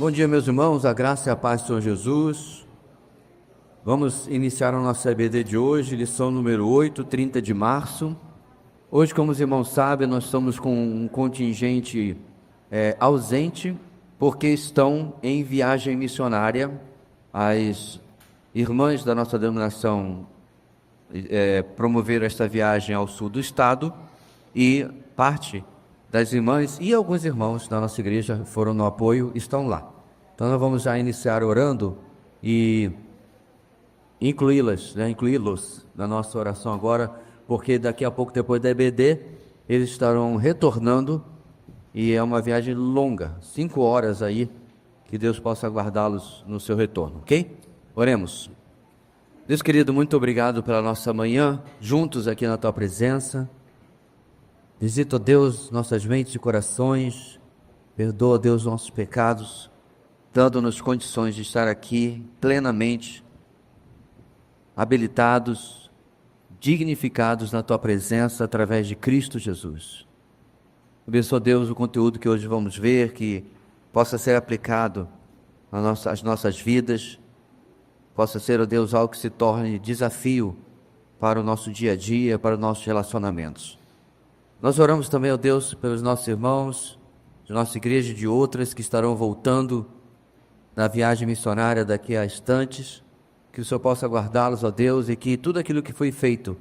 Bom dia, meus irmãos, a graça e a paz do Senhor Jesus. Vamos iniciar a nossa EBD de hoje, lição número 8, 30 de março. Hoje, como os irmãos sabem, nós estamos com um contingente ausente, porque estão em viagem missionária. As irmãs da nossa denominação promoveram esta viagem ao sul do estado, e parte das irmãs e alguns irmãos da nossa igreja foram no apoio, estão lá. Então nós vamos já iniciar orando e incluí-los na nossa oração agora, porque daqui a pouco, depois da EBD, eles estarão retornando, e é uma viagem longa, 5 horas aí, que Deus possa guardá-los no seu retorno, ok? Oremos. Deus querido, muito obrigado pela nossa manhã, juntos aqui na Tua presença. Visita, ó Deus, nossas mentes e corações, perdoa, Deus, nossos pecados, dando-nos condições de estar aqui plenamente habilitados, dignificados na Tua presença através de Cristo Jesus. Abençoa, Deus, o conteúdo que hoje vamos ver, que possa ser aplicado às nossas vidas, possa ser, ó Deus, algo que se torne desafio para o nosso dia a dia, para os nossos relacionamentos. Nós oramos também, ó Deus, pelos nossos irmãos, de nossa igreja e de outras que estarão voltando na viagem missionária daqui a instantes, que o Senhor possa guardá-los, ó Deus, e que tudo aquilo que foi feito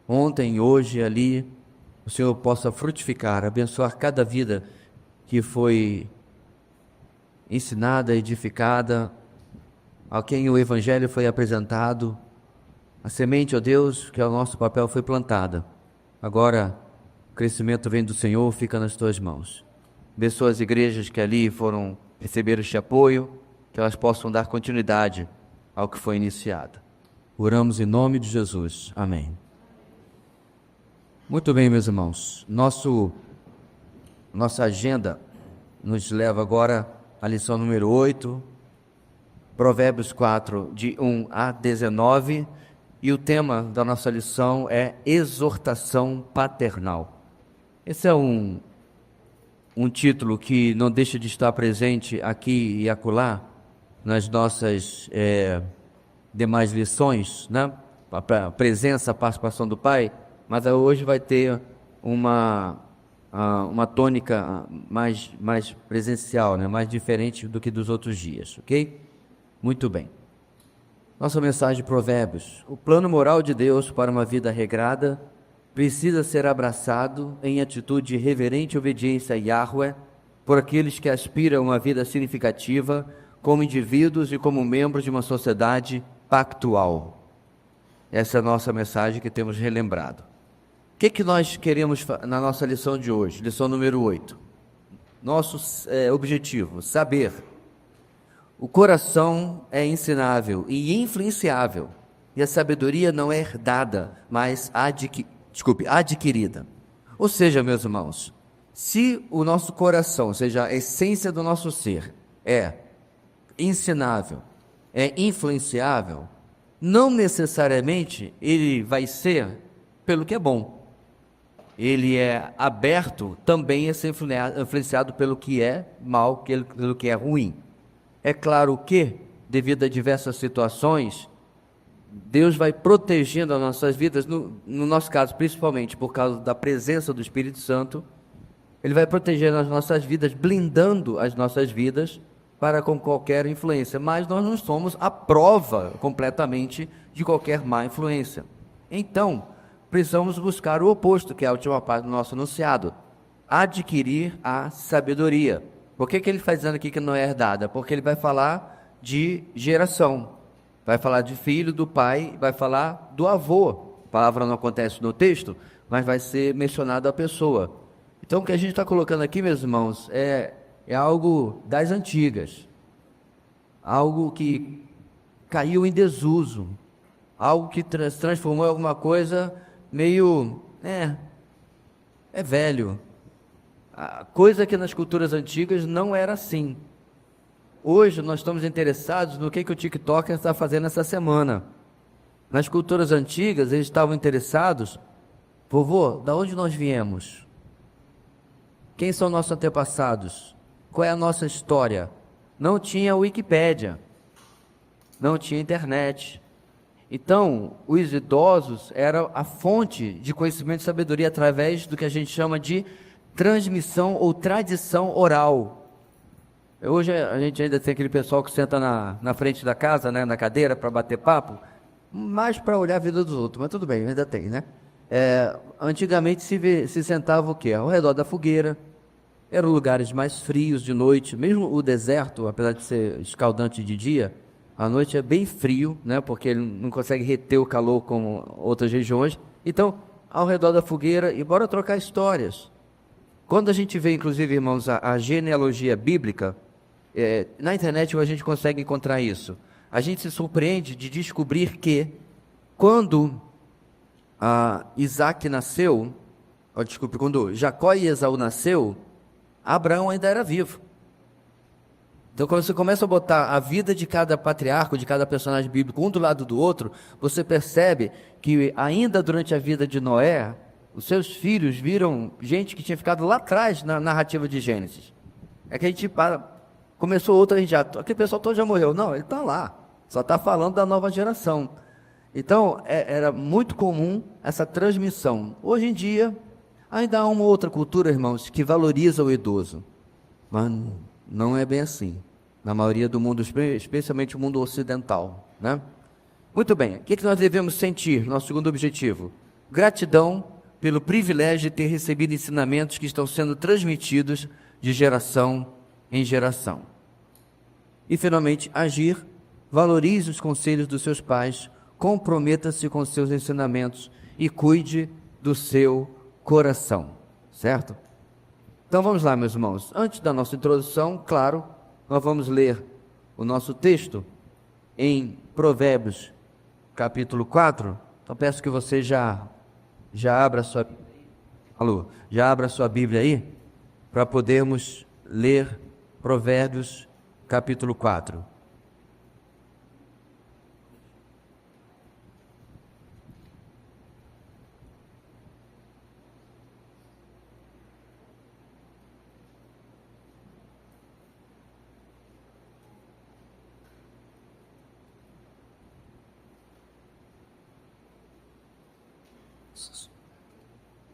ontem, hoje, ali, o Senhor possa frutificar, abençoar cada vida que foi ensinada, edificada, a quem o Evangelho foi apresentado, a semente, ó Deus, que é o nosso papel, foi plantada. Agora, o crescimento vem do Senhor, fica nas Tuas mãos. Abençoa as igrejas que ali foram receber este apoio, que elas possam dar continuidade ao que foi iniciado. Oramos em nome de Jesus. Amém. Muito bem, meus irmãos. Nossa agenda nos leva agora à lição número 8, Provérbios 4, de 1 a 19, e o tema da nossa lição é exortação paternal. Esse é um título que não deixa de estar presente aqui e acolá nas nossas demais lições, né? A presença, a participação do Pai, mas hoje vai ter uma tônica mais presencial, né? Mais diferente do que dos outros dias, ok? Muito bem. Nossa mensagem de Provérbios: o plano moral de Deus para uma vida regrada precisa ser abraçado em atitude de reverente obediência a Yahweh por aqueles que aspiram a uma vida significativa como indivíduos e como membros de uma sociedade pactual. Essa é a nossa mensagem que temos relembrado. O que nós queremos na nossa lição de hoje? Lição número 8. Nosso objetivo: saber. O coração é ensinável e influenciável, e a sabedoria não é herdada, mas adquirida. Ou seja, meus irmãos, se o nosso coração, ou seja, a essência do nosso ser, é ensinável, é influenciável, não necessariamente ele vai ser pelo que é bom. Ele é aberto também a ser influenciado pelo que é mal, pelo que é ruim. É claro que, devido a diversas situações, Deus vai protegendo as nossas vidas, no nosso caso, principalmente por causa da presença do Espírito Santo. Ele vai protegendo as nossas vidas, blindando as nossas vidas para com qualquer influência, mas nós não somos a prova completamente de qualquer má influência. Então, precisamos buscar o oposto, que é a última parte do nosso enunciado: adquirir a sabedoria. Por que ele está dizendo aqui que não é herdada? Porque ele vai falar de geração, vai falar de filho, do pai, vai falar do avô. A palavra não acontece no texto, mas vai ser mencionado a pessoa. Então, o que a gente está colocando aqui, meus irmãos, é algo das antigas, algo que caiu em desuso, algo que transformou em alguma coisa meio, velho. A coisa que nas culturas antigas não era assim. Hoje nós estamos interessados no que o TikTok está fazendo essa semana. Nas culturas antigas eles estavam interessados: vovô, da onde nós viemos? Quem são nossos antepassados? Qual é a nossa história? não tinha Wikipédia, não tinha internet. Então, os idosos eram a fonte de conhecimento e sabedoria através do que a gente chama de transmissão ou tradição oral. Hoje a gente ainda tem aquele pessoal que senta na frente da casa, né, na cadeira, para bater papo, mais para olhar a vida dos outros, mas tudo bem, ainda tem, né? Antigamente se sentava o quê? Ao redor da fogueira, eram lugares mais frios de noite, mesmo o deserto, apesar de ser escaldante de dia, à noite é bem frio, né? Porque ele não consegue reter o calor como outras regiões. Então, ao redor da fogueira, e bora trocar histórias. Quando a gente vê, inclusive, irmãos, a genealogia bíblica, na internet a gente consegue encontrar isso. A gente se surpreende de descobrir que, quando Isaac nasceu, quando Jacó e Esaú nasceu, Abraão ainda era vivo. Então, quando você começa a botar a vida de cada patriarca, de cada personagem bíblico, um do lado do outro, você percebe que ainda durante a vida de Noé, os seus filhos viram gente que tinha ficado lá atrás na narrativa de Gênesis. É que a gente começou outra, aquele pessoal todo já morreu. Não, ele está lá, só está falando da nova geração. Então, era muito comum essa transmissão. Hoje em dia, ainda há uma outra cultura, irmãos, que valoriza o idoso. Mas não é bem assim. Na maioria do mundo, especialmente o mundo ocidental, né? Muito bem, o que nós devemos sentir? Nosso segundo objetivo: gratidão pelo privilégio de ter recebido ensinamentos que estão sendo transmitidos de geração em geração. E, finalmente, agir. Valorize os conselhos dos seus pais, comprometa-se com seus ensinamentos e cuide do seu coração, certo? Então vamos lá, meus irmãos. Antes da nossa introdução, claro, nós vamos ler o nosso texto em Provérbios, capítulo 4. Então peço que você já abra sua Bíblia aí, para podermos ler Provérbios, capítulo 4.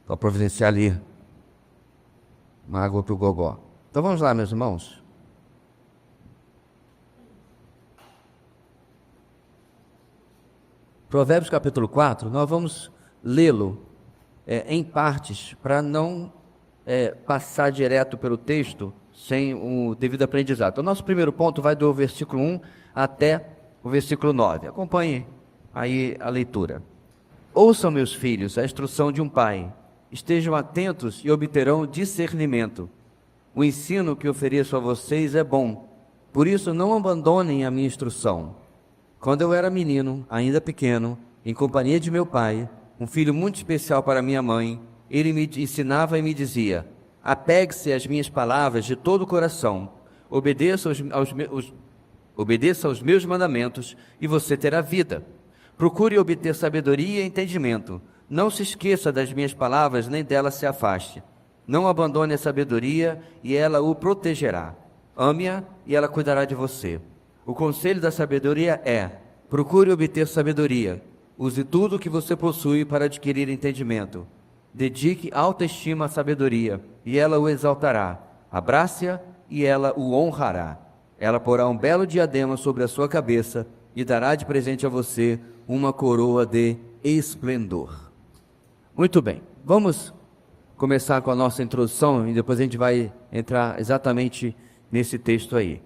Para providenciar ali uma água para o gogó. Então vamos lá, meus irmãos. Provérbios capítulo 4, nós vamos lê-lo em partes, para não passar direto pelo texto sem o devido aprendizado. Então, nosso primeiro ponto vai do versículo 1 até o versículo 9. Acompanhe aí a leitura. Ouçam, meus filhos, a instrução de um pai. Estejam atentos e obterão discernimento. O ensino que ofereço a vocês é bom. Por isso, não abandonem a minha instrução. Quando eu era menino, ainda pequeno, em companhia de meu pai, um filho muito especial para minha mãe, ele me ensinava e me dizia: apegue-se às minhas palavras de todo o coração, obedeça aos meus mandamentos e você terá vida. Procure obter sabedoria e entendimento. Não se esqueça das minhas palavras, nem dela se afaste. Não abandone a sabedoria e ela o protegerá. Ame-a e ela cuidará de você. O conselho da sabedoria é: procure obter sabedoria. Use tudo o que você possui para adquirir entendimento. Dedique alta estima à sabedoria e ela o exaltará. Abrace-a e ela o honrará. Ela porá um belo diadema sobre a sua cabeça e dará de presente a você uma coroa de esplendor. Muito bem, vamos começar com a nossa introdução e depois a gente vai entrar exatamente nesse texto aí.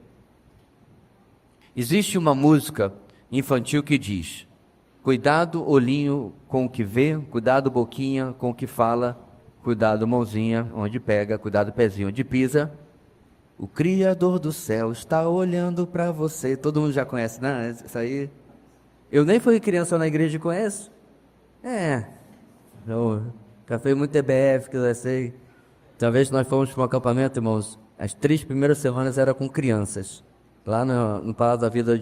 Existe uma música infantil que diz: cuidado olhinho com o que vê, cuidado boquinha com o que fala, cuidado mãozinha onde pega, cuidado pezinho onde pisa. O Criador do céu está olhando para você. Todo mundo já conhece, né? Isso aí. Eu nem fui criança na igreja e conheço. Já fui muito TBF, que eu sei. Talvez nós fomos para um acampamento, irmãos. As 3 primeiras semanas era com crianças. Lá no Palácio da Vida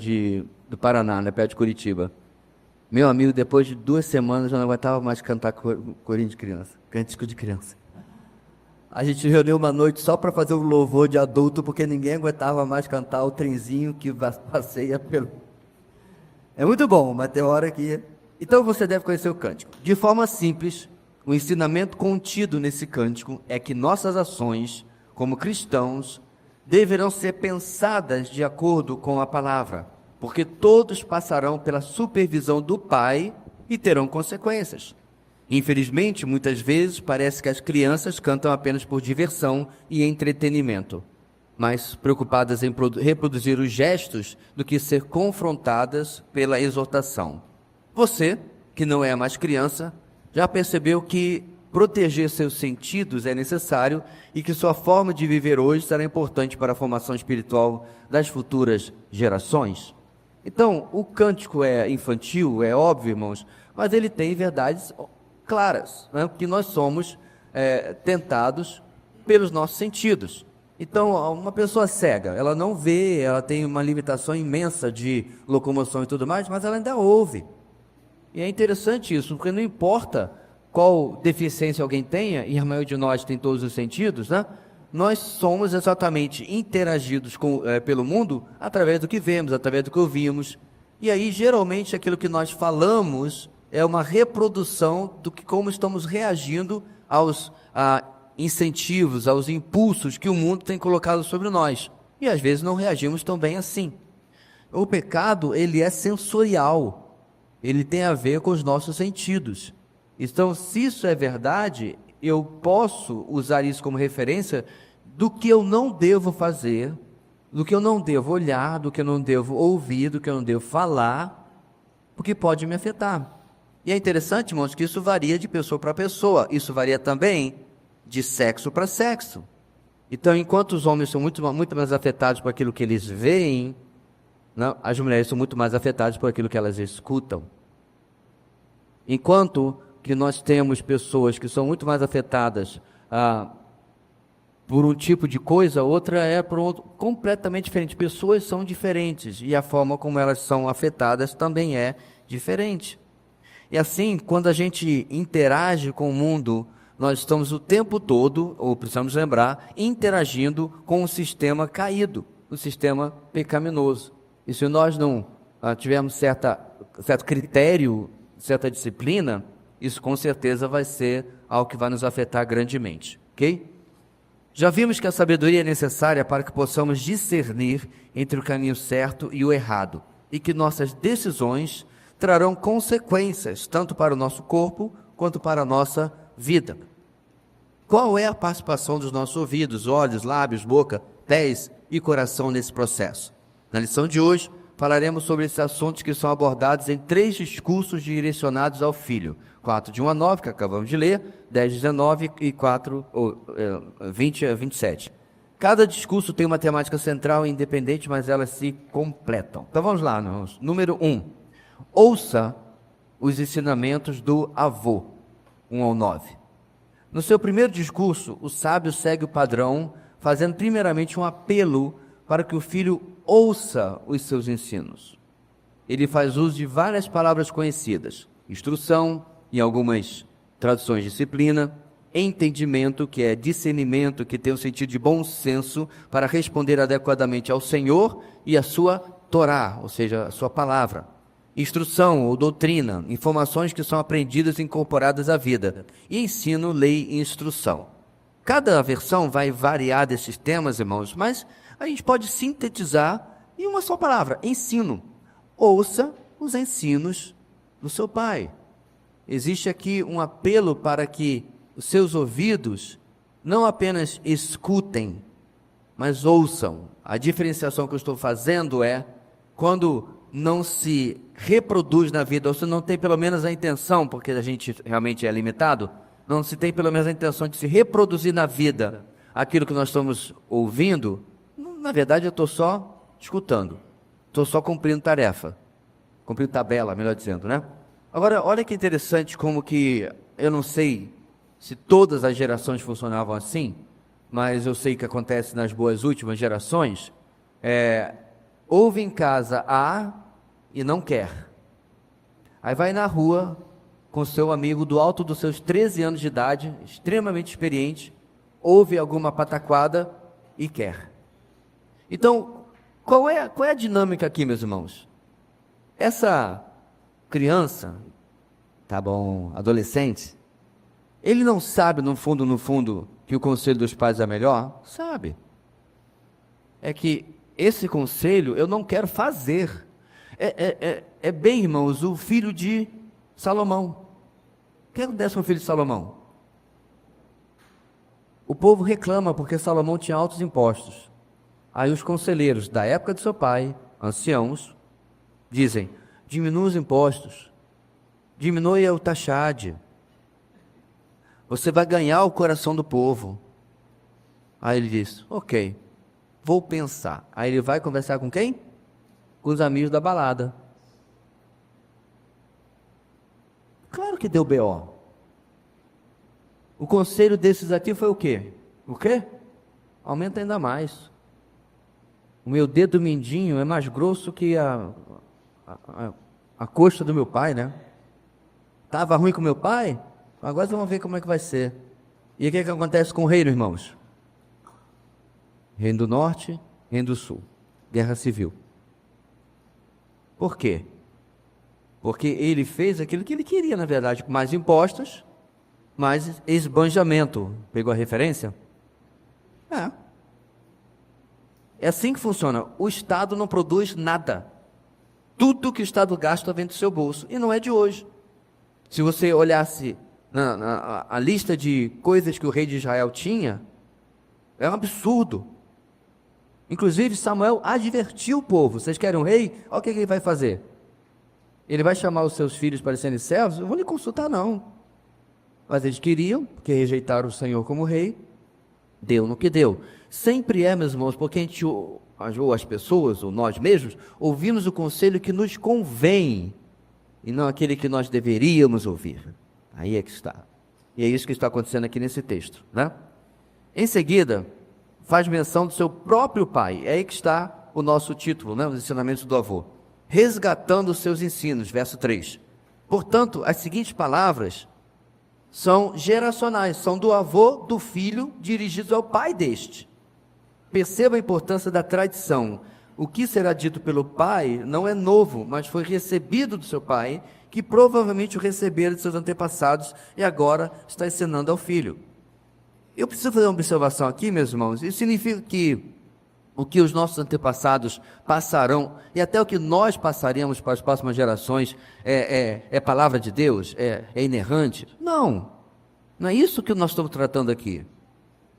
do Paraná, né, perto de Curitiba. Meu amigo, depois de 2 semanas, eu não aguentava mais cantar corinho de criança. Cântico de criança. A gente reuniu uma noite só para fazer um louvor de adulto, porque ninguém aguentava mais cantar o trenzinho que passeia pelo... É muito bom, mas tem hora que... Então você deve conhecer o cântico. De forma simples, o ensinamento contido nesse cântico é que nossas ações, como cristãos, deverão ser pensadas de acordo com a palavra, porque todos passarão pela supervisão do Pai e terão consequências. Infelizmente, muitas vezes parece que as crianças cantam apenas por diversão e entretenimento, mais preocupadas em reproduzir os gestos do que ser confrontadas pela exortação. Você, que não é mais criança, já percebeu que proteger seus sentidos é necessário e que sua forma de viver hoje será importante para a formação espiritual das futuras gerações? Então, o cântico é infantil, é óbvio, irmãos, mas ele tem verdades claras, né? Que nós somos tentados pelos nossos sentidos. Então, uma pessoa cega, ela não vê, ela tem uma limitação imensa de locomoção e tudo mais, mas ela ainda ouve. E é interessante isso, porque não importa qual deficiência alguém tenha, e a maioria de nós tem todos os sentidos, né? Nós somos exatamente interagidos pelo mundo através do que vemos, através do que ouvimos. E aí, geralmente, aquilo que nós falamos é uma reprodução do que como estamos reagindo aos incentivos, aos impulsos que o mundo tem colocado sobre nós. E às vezes não reagimos tão bem assim. O pecado, ele é sensorial. Ele tem a ver com os nossos sentidos. Então, se isso é verdade, eu posso usar isso como referência do que eu não devo fazer, do que eu não devo olhar, do que eu não devo ouvir, do que eu não devo falar, porque pode me afetar. E é interessante, irmãos, que isso varia de pessoa para pessoa. Isso varia também de sexo para sexo. Então, enquanto os homens são muito mais afetados por aquilo que eles veem, não, as mulheres são muito mais afetadas por aquilo que elas escutam. Enquanto que nós temos pessoas que são muito mais afetadas por um tipo de coisa, outra é por outro, completamente diferente. Pessoas são diferentes e a forma como elas são afetadas também é diferente. E assim, quando a gente interage com o mundo, nós estamos o tempo todo, ou precisamos lembrar, interagindo com um sistema caído, o sistema pecaminoso. E se nós não tivermos certo critério, certa disciplina, isso com certeza vai ser algo que vai nos afetar grandemente, ok? Já vimos que a sabedoria é necessária para que possamos discernir entre o caminho certo e o errado, e que nossas decisões trarão consequências, tanto para o nosso corpo, quanto para a nossa vida. Qual é a participação dos nossos ouvidos, olhos, lábios, boca, pés e coração nesse processo? Na lição de hoje, falaremos sobre esses assuntos que são abordados em 3 discursos direcionados ao Filho. 4, de 1 a 9, que acabamos de ler, 10, 19 e 20 a 27. Cada discurso tem uma temática central e independente, mas elas se completam. Então vamos lá, número 1. Ouça os ensinamentos do avô, 1 ao 9. No seu primeiro discurso, o sábio segue o padrão, fazendo primeiramente um apelo para que o filho ouça os seus ensinos. Ele faz uso de várias palavras conhecidas: instrução, em algumas traduções disciplina, entendimento, que é discernimento, que tem o sentido de bom senso para responder adequadamente ao Senhor e à sua Torá, ou seja, a sua palavra. Instrução ou doutrina, informações que são aprendidas e incorporadas à vida. E ensino, lei e instrução. Cada versão vai variar desses temas, irmãos, mas a gente pode sintetizar em uma só palavra: ensino. Ouça os ensinos do seu pai. Existe aqui um apelo para que os seus ouvidos não apenas escutem, mas ouçam. A diferenciação que eu estou fazendo é quando não se reproduz na vida, ou se não tem pelo menos a intenção, porque a gente realmente é limitado, não se tem pelo menos a intenção de se reproduzir na vida aquilo que nós estamos ouvindo, na verdade eu estou só escutando, estou só cumprindo tarefa, cumprindo tabela, melhor dizendo, né? Agora, olha que interessante como que, eu não sei se todas as gerações funcionavam assim, mas eu sei que acontece nas boas últimas gerações, ouve em casa A e não quer. Aí vai na rua com seu amigo do alto dos seus 13 anos de idade, extremamente experiente, ouve alguma pataquada e quer. Então, qual é a dinâmica aqui, meus irmãos? Essa criança, tá bom, adolescente, ele não sabe, no fundo, que o conselho dos pais é melhor? Sabe. É que esse conselho eu não quero fazer. É bem, irmãos, o filho de Salomão. O que acontece com o filho de Salomão? O povo reclama porque Salomão tinha altos impostos. Aí os conselheiros da época de seu pai, anciãos, dizem: diminua os impostos, diminui o taxade, você vai ganhar o coração do povo. Aí ele diz: ok, vou pensar. Aí ele vai conversar com quem? Com os amigos da balada. Claro que deu BO. O conselho desses aqui foi o quê? O quê? Aumenta ainda mais. O meu dedo mindinho é mais grosso que a coxa do meu pai, né? Estava ruim com meu pai? Agora vamos ver como é que vai ser. E o que acontece com o reino, irmãos? Reino do Norte, Reino do Sul. Guerra civil. Por quê? Porque ele fez aquilo que ele queria, na verdade, com mais impostos, mais esbanjamento. Pegou a referência? É assim que funciona. O Estado não produz nada. Tudo que o Estado gasta vem do seu bolso. E não é de hoje. Se você olhasse a lista de coisas que o rei de Israel tinha, é um absurdo. Inclusive, Samuel advertiu o povo: vocês querem um rei? Olha o que ele vai fazer. Ele vai chamar os seus filhos para serem servos? Eu vou lhe consultar, não. Mas eles queriam, porque rejeitaram o Senhor como rei, deu no que deu. Sempre é, meus irmãos, porque a gente, ou as pessoas, ou nós mesmos, ouvimos o conselho que nos convém, e não aquele que nós deveríamos ouvir. Aí é que está. E é isso que está acontecendo aqui nesse texto, né? Em seguida, faz menção do seu próprio pai. É aí que está o nosso título, né? Os ensinamentos do avô. Resgatando os seus ensinos, verso 3. Portanto, as seguintes palavras são geracionais, são do avô do filho, dirigidos ao pai deste. Perceba a importância da tradição. O que será dito pelo pai não é novo, mas foi recebido do seu pai, que provavelmente o receberam de seus antepassados e agora está ensinando ao filho. Eu preciso fazer uma observação aqui, meus irmãos. Isso significa que o que os nossos antepassados passarão, e até o que nós passaremos para as próximas gerações, é palavra de Deus? É inerrante? Não é isso que nós estamos tratando aqui.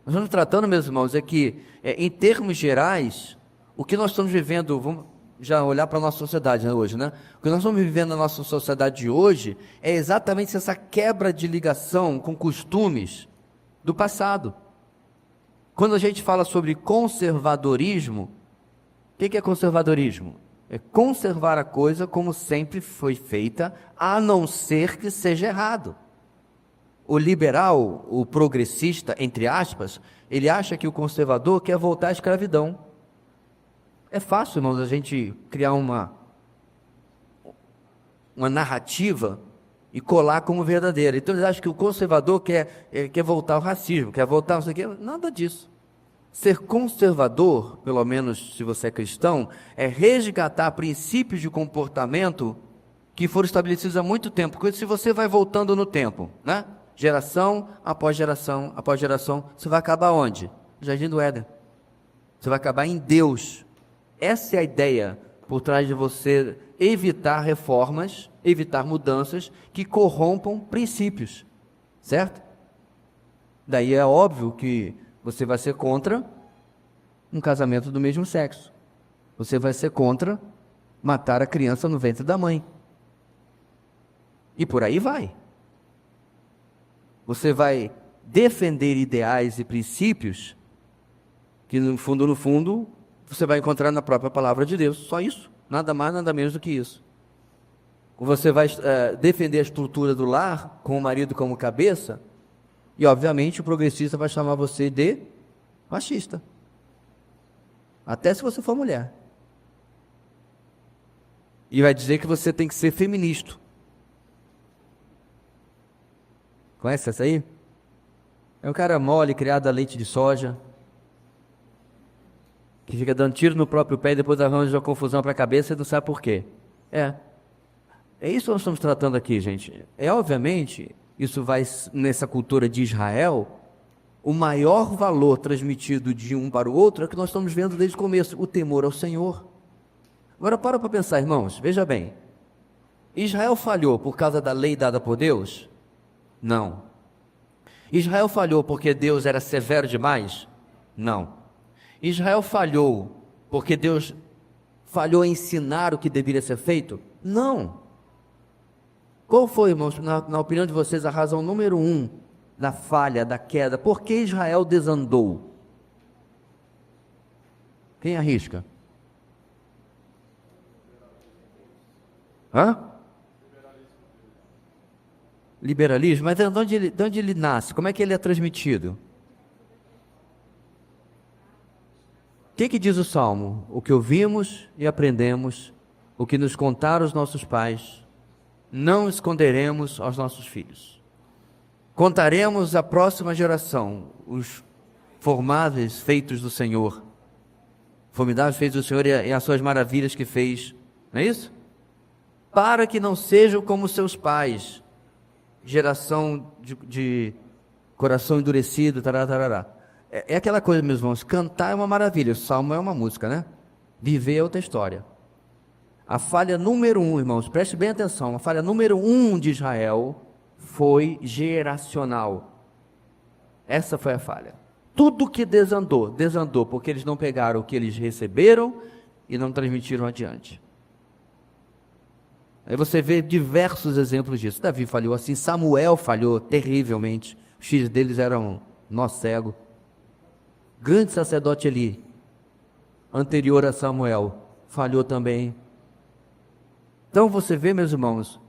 Nós estamos tratando, meus irmãos, é que, em termos gerais, o que nós estamos vivendo, vamos já olhar para a nossa sociedade, né, hoje, né? O que nós estamos vivendo na nossa sociedade de hoje é exatamente essa quebra de ligação com costumes do passado. Quando a gente fala sobre conservadorismo, o que é conservadorismo? É conservar a coisa como sempre foi feita, a não ser que seja errado. O liberal, o progressista, entre aspas, ele acha que o conservador quer voltar à escravidão. É fácil, irmãos, a gente criar uma narrativa e colar como verdadeira. Então eles acham que o conservador quer voltar ao racismo, quer voltar não sei o quê. Nada disso. Ser conservador, pelo menos se você é cristão, é resgatar princípios de comportamento que foram estabelecidos há muito tempo. Porque se você vai voltando no tempo, né? Geração após geração, você vai acabar onde? No Jardim do Éden. Você vai acabar em Deus. Essa é a ideia por trás de você evitar reformas, evitar mudanças que corrompam princípios, certo? Daí é óbvio que você vai ser contra um casamento do mesmo sexo. Você vai ser contra matar a criança no ventre da mãe. E por aí vai. Você vai defender ideais e princípios que no fundo, você vai encontrar na própria palavra de Deus. Só isso. Nada mais, nada menos do que isso. Você vai defender a estrutura do lar, com o marido como cabeça, e obviamente o progressista vai chamar você de machista. Até se você for mulher. E vai dizer que você tem que ser feminista. Conhece essa aí? É um cara mole, criado a leite de soja, que fica dando tiro no próprio pé e depois arranja uma confusão para a cabeça e não sabe por quê. É isso que nós estamos tratando aqui, gente. Obviamente, isso vai, nessa cultura de Israel, o maior valor transmitido de um para o outro é o que nós estamos vendo desde o começo, o temor ao Senhor. Agora para pensar, irmãos, veja bem. Israel falhou por causa da lei dada por Deus? Não. Israel falhou porque Deus era severo demais? Não. Israel falhou porque Deus falhou em ensinar o que deveria ser feito? Não. Qual foi, irmãos, na opinião de vocês, a razão número 1 da falha, da queda? Por que Israel desandou? Quem arrisca? Liberalismo? Mas de onde ele nasce? Como é que ele é transmitido? O que diz o Salmo? O que ouvimos e aprendemos, o que nos contaram os nossos pais, não esconderemos aos nossos filhos. Contaremos à próxima geração os formáveis feitos do Senhor, formidáveis feitos do Senhor e as suas maravilhas que fez, não é isso? Para que não sejam como seus pais, geração de coração endurecido, tarará. É aquela coisa, meus irmãos, cantar é uma maravilha, o salmo é uma música, né? Viver é outra história. A falha número 1, irmãos, preste bem atenção, a falha número 1 de Israel foi geracional. Essa foi a falha. Tudo que desandou porque eles não pegaram o que eles receberam e não transmitiram adiante. Aí você vê diversos exemplos disso. Davi falhou assim, Samuel falhou terrivelmente, os filhos deles eram nó cego. Grande sacerdote Eli, anterior a Samuel, falhou também. Então você vê, meus irmãos,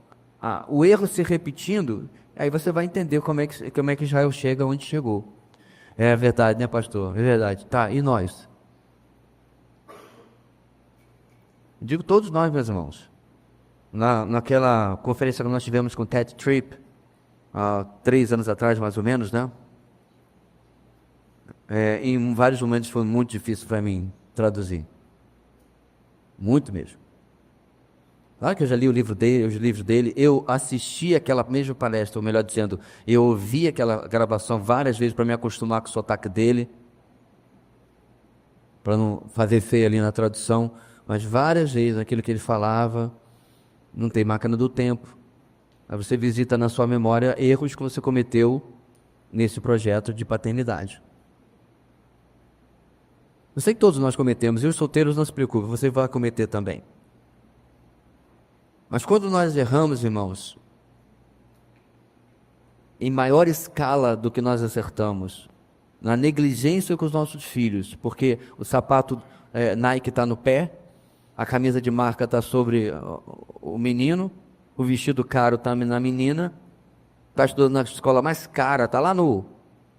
o erro se repetindo, aí você vai entender como é que Israel chega onde chegou. É verdade, né, pastor? É verdade. Tá, e nós? Digo todos nós, meus irmãos. Naquela conferência que nós tivemos com o Ted Tripp, há 3 anos atrás, mais ou menos, né? Em vários momentos foi muito difícil para mim traduzir. Muito mesmo. Claro que eu já li os livros dele, eu assisti aquela mesma palestra, ou melhor dizendo, eu ouvi aquela gravação várias vezes para me acostumar com o sotaque dele, para não fazer feio ali na tradução, mas várias vezes aquilo que ele falava, não tem máquina do tempo. Aí você visita na sua memória erros que você cometeu nesse projeto de paternidade. Eu sei que todos nós cometemos, e os solteiros não se preocupem, você vai cometer também. Mas quando nós erramos, irmãos, em maior escala do que nós acertamos, na negligência com os nossos filhos, porque o sapato Nike está no pé, a camisa de marca está sobre o menino, o vestido caro está na menina, está estudando na escola mais cara, está lá no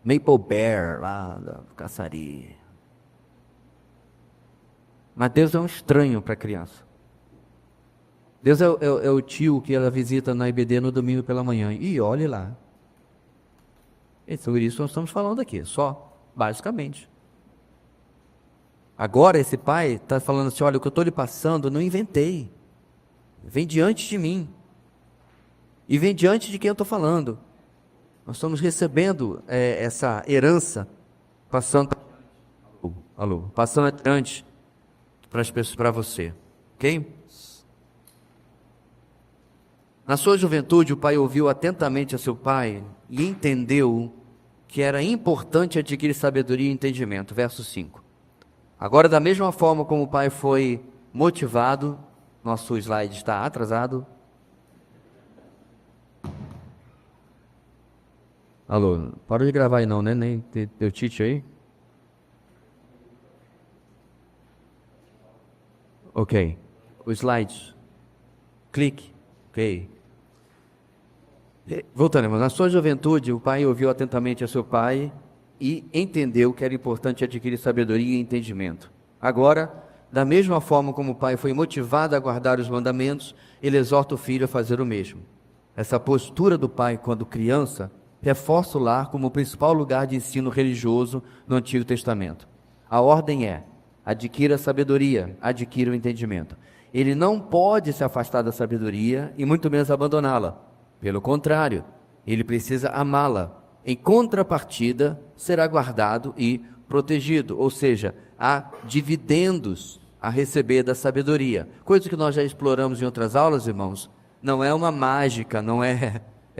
Maple Bear, lá da caçaria. Mas Deus é um estranho para a criança. Deus é o tio que ela visita na IBD no domingo pela manhã. E olhe lá. É sobre isso que nós estamos falando aqui, só, basicamente. Agora esse pai está falando assim, olha, o que eu estou lhe passando, eu não inventei. Vem diante de mim. E vem diante de quem eu estou falando. Nós estamos recebendo essa herança, passando adiante para as pessoas, para você. Ok? Na sua juventude, o pai ouviu atentamente a seu pai e entendeu que era importante adquirir sabedoria e entendimento. Verso 5. Agora, da mesma forma como o pai foi motivado, nosso slide está atrasado. Alô, para de gravar aí não, né? Nem teu Tite aí. Ok. Os slides. Clique. Ok. Voltando, irmãos, na sua juventude, o pai ouviu atentamente a seu pai e entendeu que era importante adquirir sabedoria e entendimento. Agora, da mesma forma como o pai foi motivado a guardar os mandamentos, ele exorta o filho a fazer o mesmo. Essa postura do pai quando criança reforça o lar como o principal lugar de ensino religioso no Antigo Testamento. A ordem é: adquira a sabedoria, adquira o entendimento. Ele não pode se afastar da sabedoria e muito menos abandoná-la. Pelo contrário, ele precisa amá-la. Em contrapartida, será guardado e protegido, ou seja, há dividendos a receber da sabedoria. Coisa que nós já exploramos em outras aulas, irmãos. Não é uma mágica, não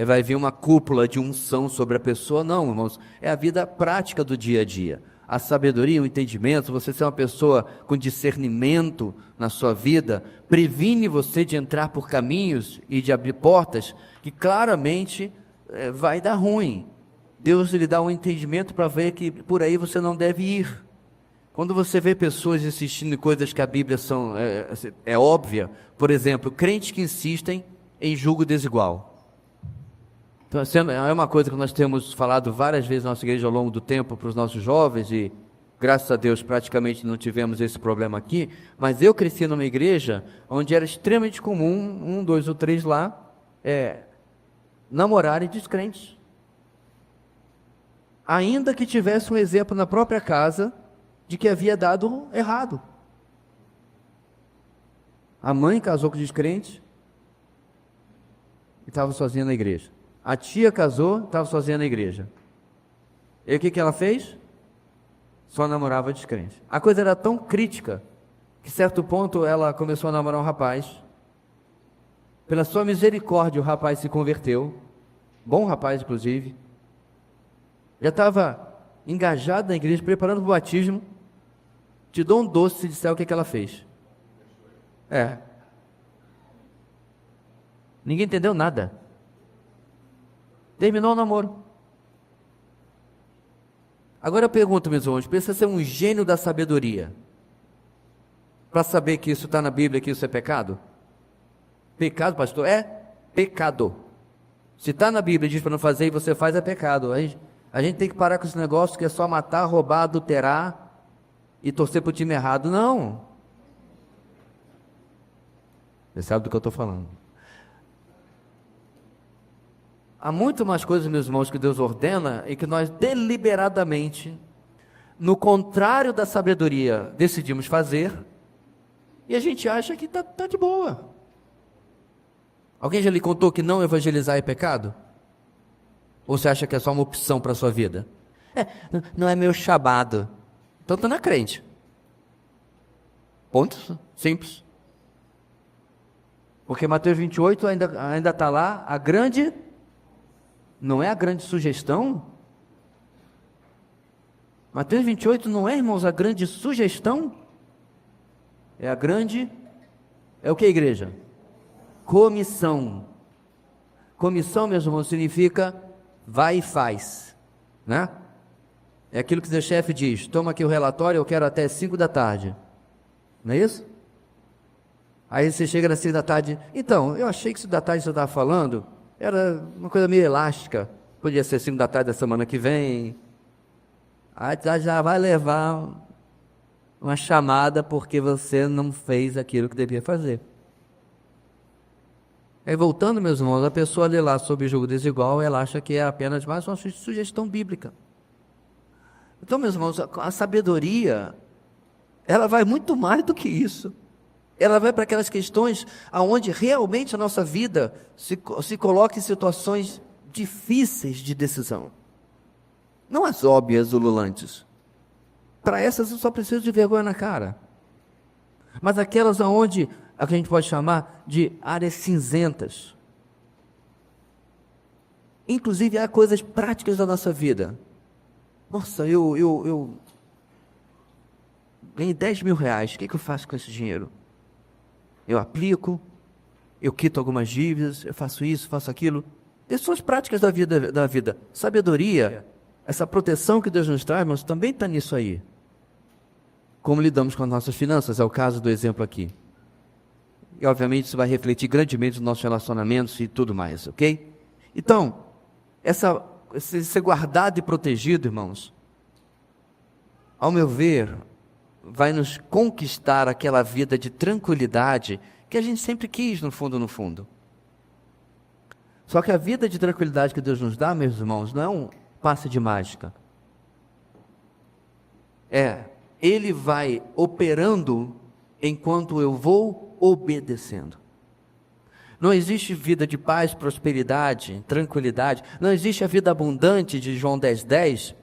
vai vir uma cúpula de unção sobre a pessoa, não, irmãos. É a vida prática do dia a dia. A sabedoria, o entendimento, você ser uma pessoa com discernimento na sua vida, previne você de entrar por caminhos e de abrir portas que claramente vai dar ruim. Deus lhe dá um entendimento para ver que por aí você não deve ir. Quando você vê pessoas insistindo em coisas que a Bíblia é óbvia, por exemplo, crentes que insistem em julgo desigual. Então, é uma coisa que nós temos falado várias vezes na nossa igreja ao longo do tempo para os nossos jovens, e graças a Deus praticamente não tivemos esse problema aqui, mas eu cresci numa igreja onde era extremamente comum, 2 ou 3 lá, namorarem descrentes. Ainda que tivesse um exemplo na própria casa de que havia dado errado. A mãe casou com descrente e estava sozinha na igreja. A tia casou e estava sozinha na igreja. E o que ela fez? Só namorava descrente. A coisa era tão crítica que, certo ponto, ela começou a namorar um rapaz. Pela sua misericórdia, o rapaz se converteu. Bom rapaz, inclusive. Já estava engajado na igreja, preparando para o batismo. Te dou um doce se disser o que ela fez. Ninguém entendeu nada. Terminou o namoro. Agora eu pergunto, meus irmãos, precisa ser um gênio da sabedoria para saber que isso está na Bíblia, que isso é pecado? Pecado, pastor? É pecado. Se está na Bíblia e diz para não fazer e você faz, é pecado. A gente tem que parar com esse negócio que é só matar, roubar, adulterar e torcer para o time errado. Não. Você sabe do que eu estou falando. Há muito mais coisas, meus irmãos, que Deus ordena e que nós deliberadamente, no contrário da sabedoria, decidimos fazer e a gente acha que está de boa. Alguém já lhe contou que não evangelizar é pecado? Ou você acha que é só uma opção para a sua vida? Não é meu chamado. Então está na crente. Ponto. Simples. Porque Mateus 28 ainda está lá, a grande... Não é a grande sugestão? Mateus 28 não é, irmãos, a grande sugestão? É a grande... É o que, igreja? Comissão. Comissão, meus irmãos, significa vai e faz, né? É aquilo que o seu chefe diz: toma aqui o relatório, eu quero até 5 da tarde. Não é isso? Aí você chega nas 5 da tarde, então, eu achei que 5 da tarde você estava falando, era uma coisa meio elástica, podia ser 5 da tarde da semana que vem. Aí já vai levar uma chamada porque você não fez aquilo que devia fazer. Aí voltando, meus irmãos, a pessoa lê lá sobre julgo desigual, ela acha que é apenas mais uma sugestão bíblica. Então, meus irmãos, a sabedoria, ela vai muito mais do que isso. Ela vai para aquelas questões onde realmente a nossa vida se coloca em situações difíceis de decisão. Não as óbvias, ululantes. Para essas eu só preciso de vergonha na cara. Mas aquelas onde a gente pode chamar de áreas cinzentas. Inclusive há coisas práticas da nossa vida. Nossa, eu ganhei 10 mil reais, o que eu faço com esse dinheiro? Eu aplico, eu quito algumas dívidas, eu faço isso, faço aquilo. Questões práticas da vida. Sabedoria, essa proteção que Deus nos traz, mas também está nisso aí. Como lidamos com as nossas finanças, é o caso do exemplo aqui. E obviamente isso vai refletir grandemente nos nossos relacionamentos e tudo mais, ok? Então, ser guardado e protegido, irmãos, ao meu ver, vai nos conquistar aquela vida de tranquilidade que a gente sempre quis, no fundo. Só que a vida de tranquilidade que Deus nos dá, meus irmãos, não é um passe de mágica. Ele vai operando enquanto eu vou obedecendo. Não existe vida de paz, prosperidade, tranquilidade. Não existe a vida abundante de João 10:10,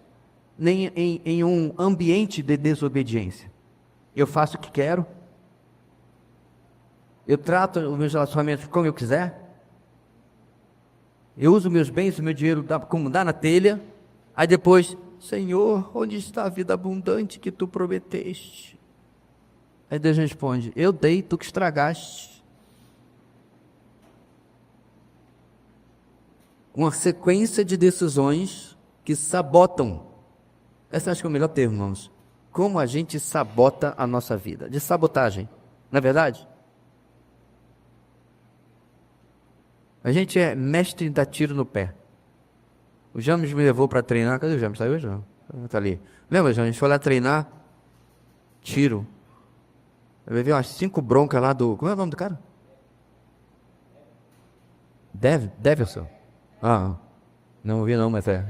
nem em um ambiente de desobediência. Eu faço o que quero. Eu trato os meus relacionamentos como eu quiser. Eu uso meus bens, o meu dinheiro como dá na telha. Aí depois, Senhor, onde está a vida abundante que tu prometeste? Aí Deus responde, eu dei, tu que estragaste. Uma sequência de decisões que sabotam. Essa acho que é o melhor termo, irmãos. Como a gente sabota a nossa vida. De sabotagem, não é verdade? A gente é mestre em dar tiro no pé. O James me levou para treinar. Cadê o James? Está aí hoje? Não. Está ali. Lembra, James? A gente foi lá treinar. Tiro. Eu levei umas 5 broncas lá do... Como é o nome do cara? Deverson. Não ouvi não, mas é.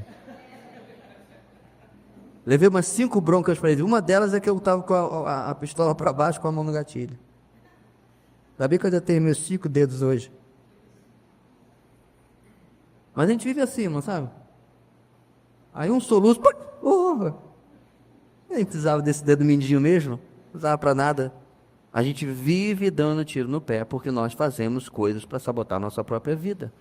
Levei umas 5 broncas para ele. Uma delas é que eu estava com a pistola para baixo com a mão no gatilho. Sabia que eu já tenho meus 5 dedos hoje. Mas a gente vive assim, não sabe? Aí um soluço, nem precisava desse dedo mindinho mesmo, não precisava para nada. A gente vive dando tiro no pé porque nós fazemos coisas para sabotar a nossa própria vida.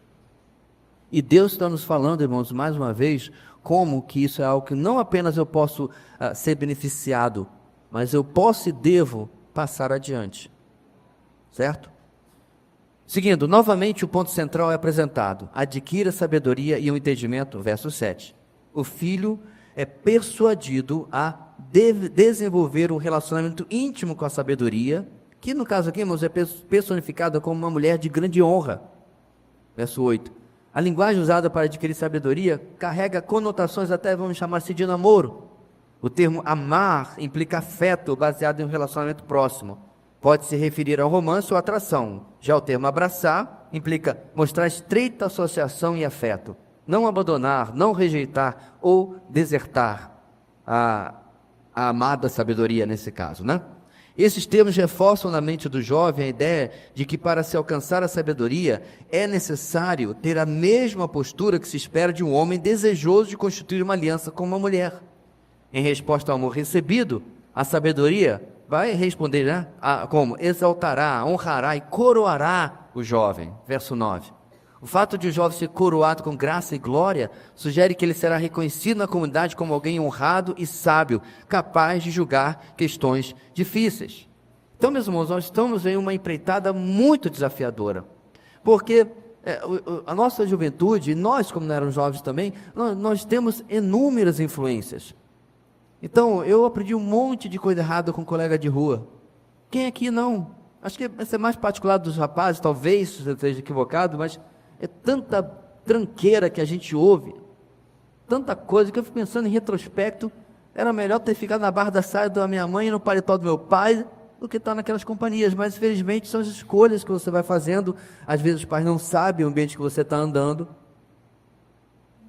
E Deus está nos falando, irmãos, mais uma vez, como que isso é algo que não apenas eu posso ser beneficiado, mas eu posso e devo passar adiante. Certo? Seguindo, novamente o ponto central é apresentado. Adquira sabedoria e um entendimento, verso 7. O filho é persuadido a desenvolver um relacionamento íntimo com a sabedoria, que no caso aqui, irmãos, é personificada como uma mulher de grande honra. Verso 8. A linguagem usada para adquirir sabedoria carrega conotações até, vamos chamar assim, de namoro. O termo amar implica afeto baseado em um relacionamento próximo. Pode se referir ao romance ou atração. Já o termo abraçar implica mostrar estreita associação e afeto. Não abandonar, não rejeitar ou desertar a amada sabedoria nesse caso, né? Esses termos reforçam na mente do jovem a ideia de que para se alcançar a sabedoria é necessário ter a mesma postura que se espera de um homem desejoso de constituir uma aliança com uma mulher. Em resposta ao amor recebido, a sabedoria vai responder, né? Como? Exaltará, honrará e coroará o jovem. Verso 9. O fato de o jovem ser coroado com graça e glória sugere que ele será reconhecido na comunidade como alguém honrado e sábio, capaz de julgar questões difíceis. Então, meus irmãos, nós estamos em uma empreitada muito desafiadora, porque a nossa juventude, nós como não éramos jovens também, nós temos inúmeras influências. Então, eu aprendi um monte de coisa errada com um colega de rua. Quem aqui não? Acho que vai ser mais particular dos rapazes, talvez eu esteja equivocado, mas é tanta tranqueira que a gente ouve, tanta coisa que eu fico pensando em retrospecto, era melhor ter ficado na barra da saia da minha mãe e no paletó do meu pai do que estar naquelas companhias, mas infelizmente são as escolhas que você vai fazendo. Às vezes os pais não sabem o ambiente que você está andando,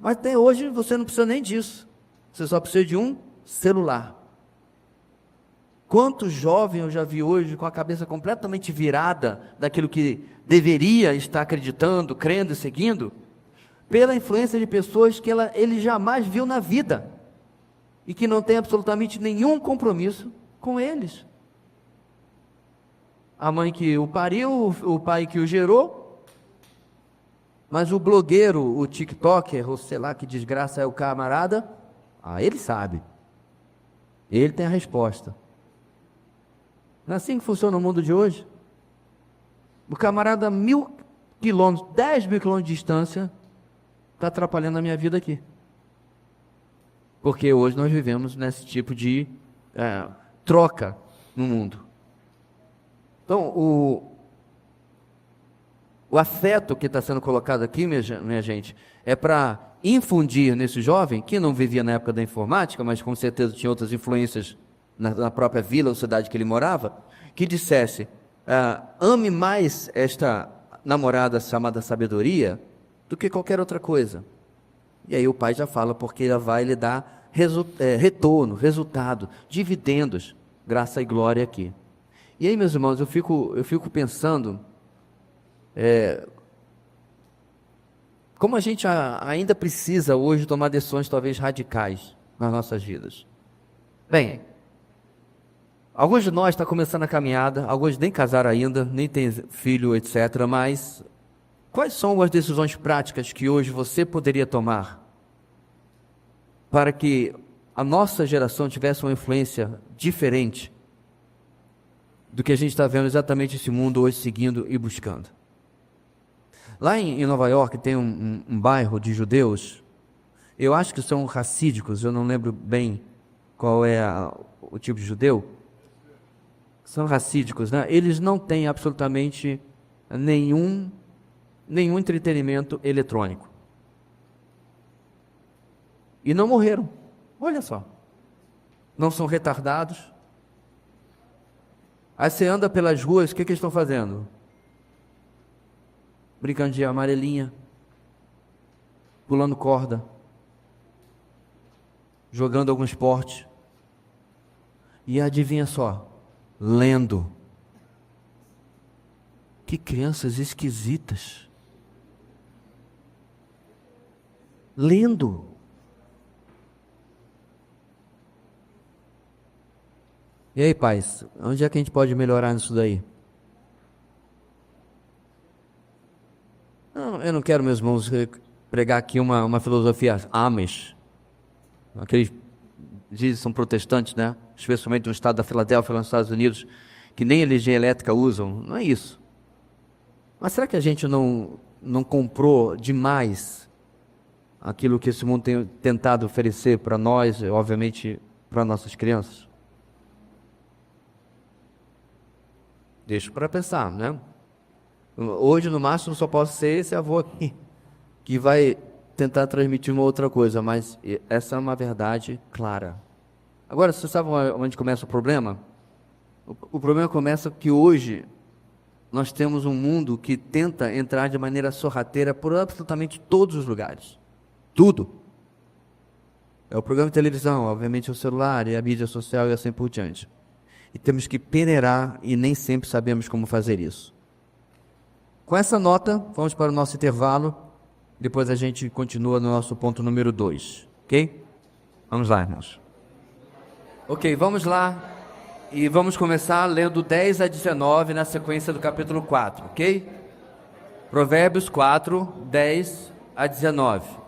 mas até hoje você não precisa nem disso, você só precisa de um celular. Quantos jovens eu já vi hoje com a cabeça completamente virada daquilo que deveria estar acreditando, crendo e seguindo, pela influência de pessoas que ele jamais viu na vida e que não tem absolutamente nenhum compromisso com eles. A mãe que o pariu, o pai que o gerou, mas o blogueiro, o tiktoker, ou sei lá que desgraça é o camarada, ele sabe. Ele tem a resposta. Não é assim que funciona o mundo de hoje? O camarada a 1.000 quilômetros, 10.000 quilômetros de distância, está atrapalhando a minha vida aqui. Porque hoje nós vivemos nesse tipo de troca no mundo. Então, o afeto que está sendo colocado aqui, minha gente, é para infundir nesse jovem, que não vivia na época da informática, mas com certeza tinha outras influências na própria vila ou cidade que ele morava, que dissesse, ame mais esta namorada chamada sabedoria, do que qualquer outra coisa. E aí o pai já fala, porque ela vai lhe dar retorno, resultado, dividendos, graça e glória aqui. E aí, meus irmãos, eu fico pensando, como a gente ainda precisa hoje tomar decisões talvez radicais nas nossas vidas. Bem, alguns de nós estão começando a caminhada, alguns nem casaram ainda, nem têm filho, etc. Mas quais são as decisões práticas que hoje você poderia tomar para que a nossa geração tivesse uma influência diferente do que a gente está vendo exatamente esse mundo hoje seguindo e buscando? Lá em Nova York tem um bairro de judeus, eu acho que são racídicos, eu não lembro bem qual é o tipo de judeu. São racídicos, né? Eles não têm absolutamente nenhum entretenimento eletrônico. E não morreram, olha só. Não são retardados. Aí você anda pelas ruas, o que eles estão fazendo? Brincando de amarelinha, pulando corda, jogando algum esporte. E adivinha só, lendo. Que crianças esquisitas. Lendo. E aí, pais, onde é que a gente pode melhorar nisso daí? Não, eu não quero, meus irmãos, pregar aqui uma filosofia Amish. Aqueles dizem são protestantes, né? Especialmente no estado da Filadélfia, nos Estados Unidos, que nem energia elétrica usam. Não é isso. Mas será que a gente não comprou demais aquilo que esse mundo tem tentado oferecer para nós, e obviamente para nossas crianças? Deixa para pensar, né? Hoje, no máximo, só posso ser esse avô aqui, que vai tentar transmitir uma outra coisa, mas essa é uma verdade clara. Agora, você sabe onde começa o problema? O problema começa que hoje nós temos um mundo que tenta entrar de maneira sorrateira por absolutamente todos os lugares. Tudo. É o programa de televisão, obviamente é o celular, é a mídia social e assim por diante. E temos que peneirar e nem sempre sabemos como fazer isso. Com essa nota, vamos para o nosso intervalo. Depois a gente continua no nosso ponto número 2. Ok? Vamos lá, irmãos. Ok, vamos lá. E vamos começar lendo 10 a 19 na sequência do capítulo 4. Ok? Provérbios 4, 10 a 19.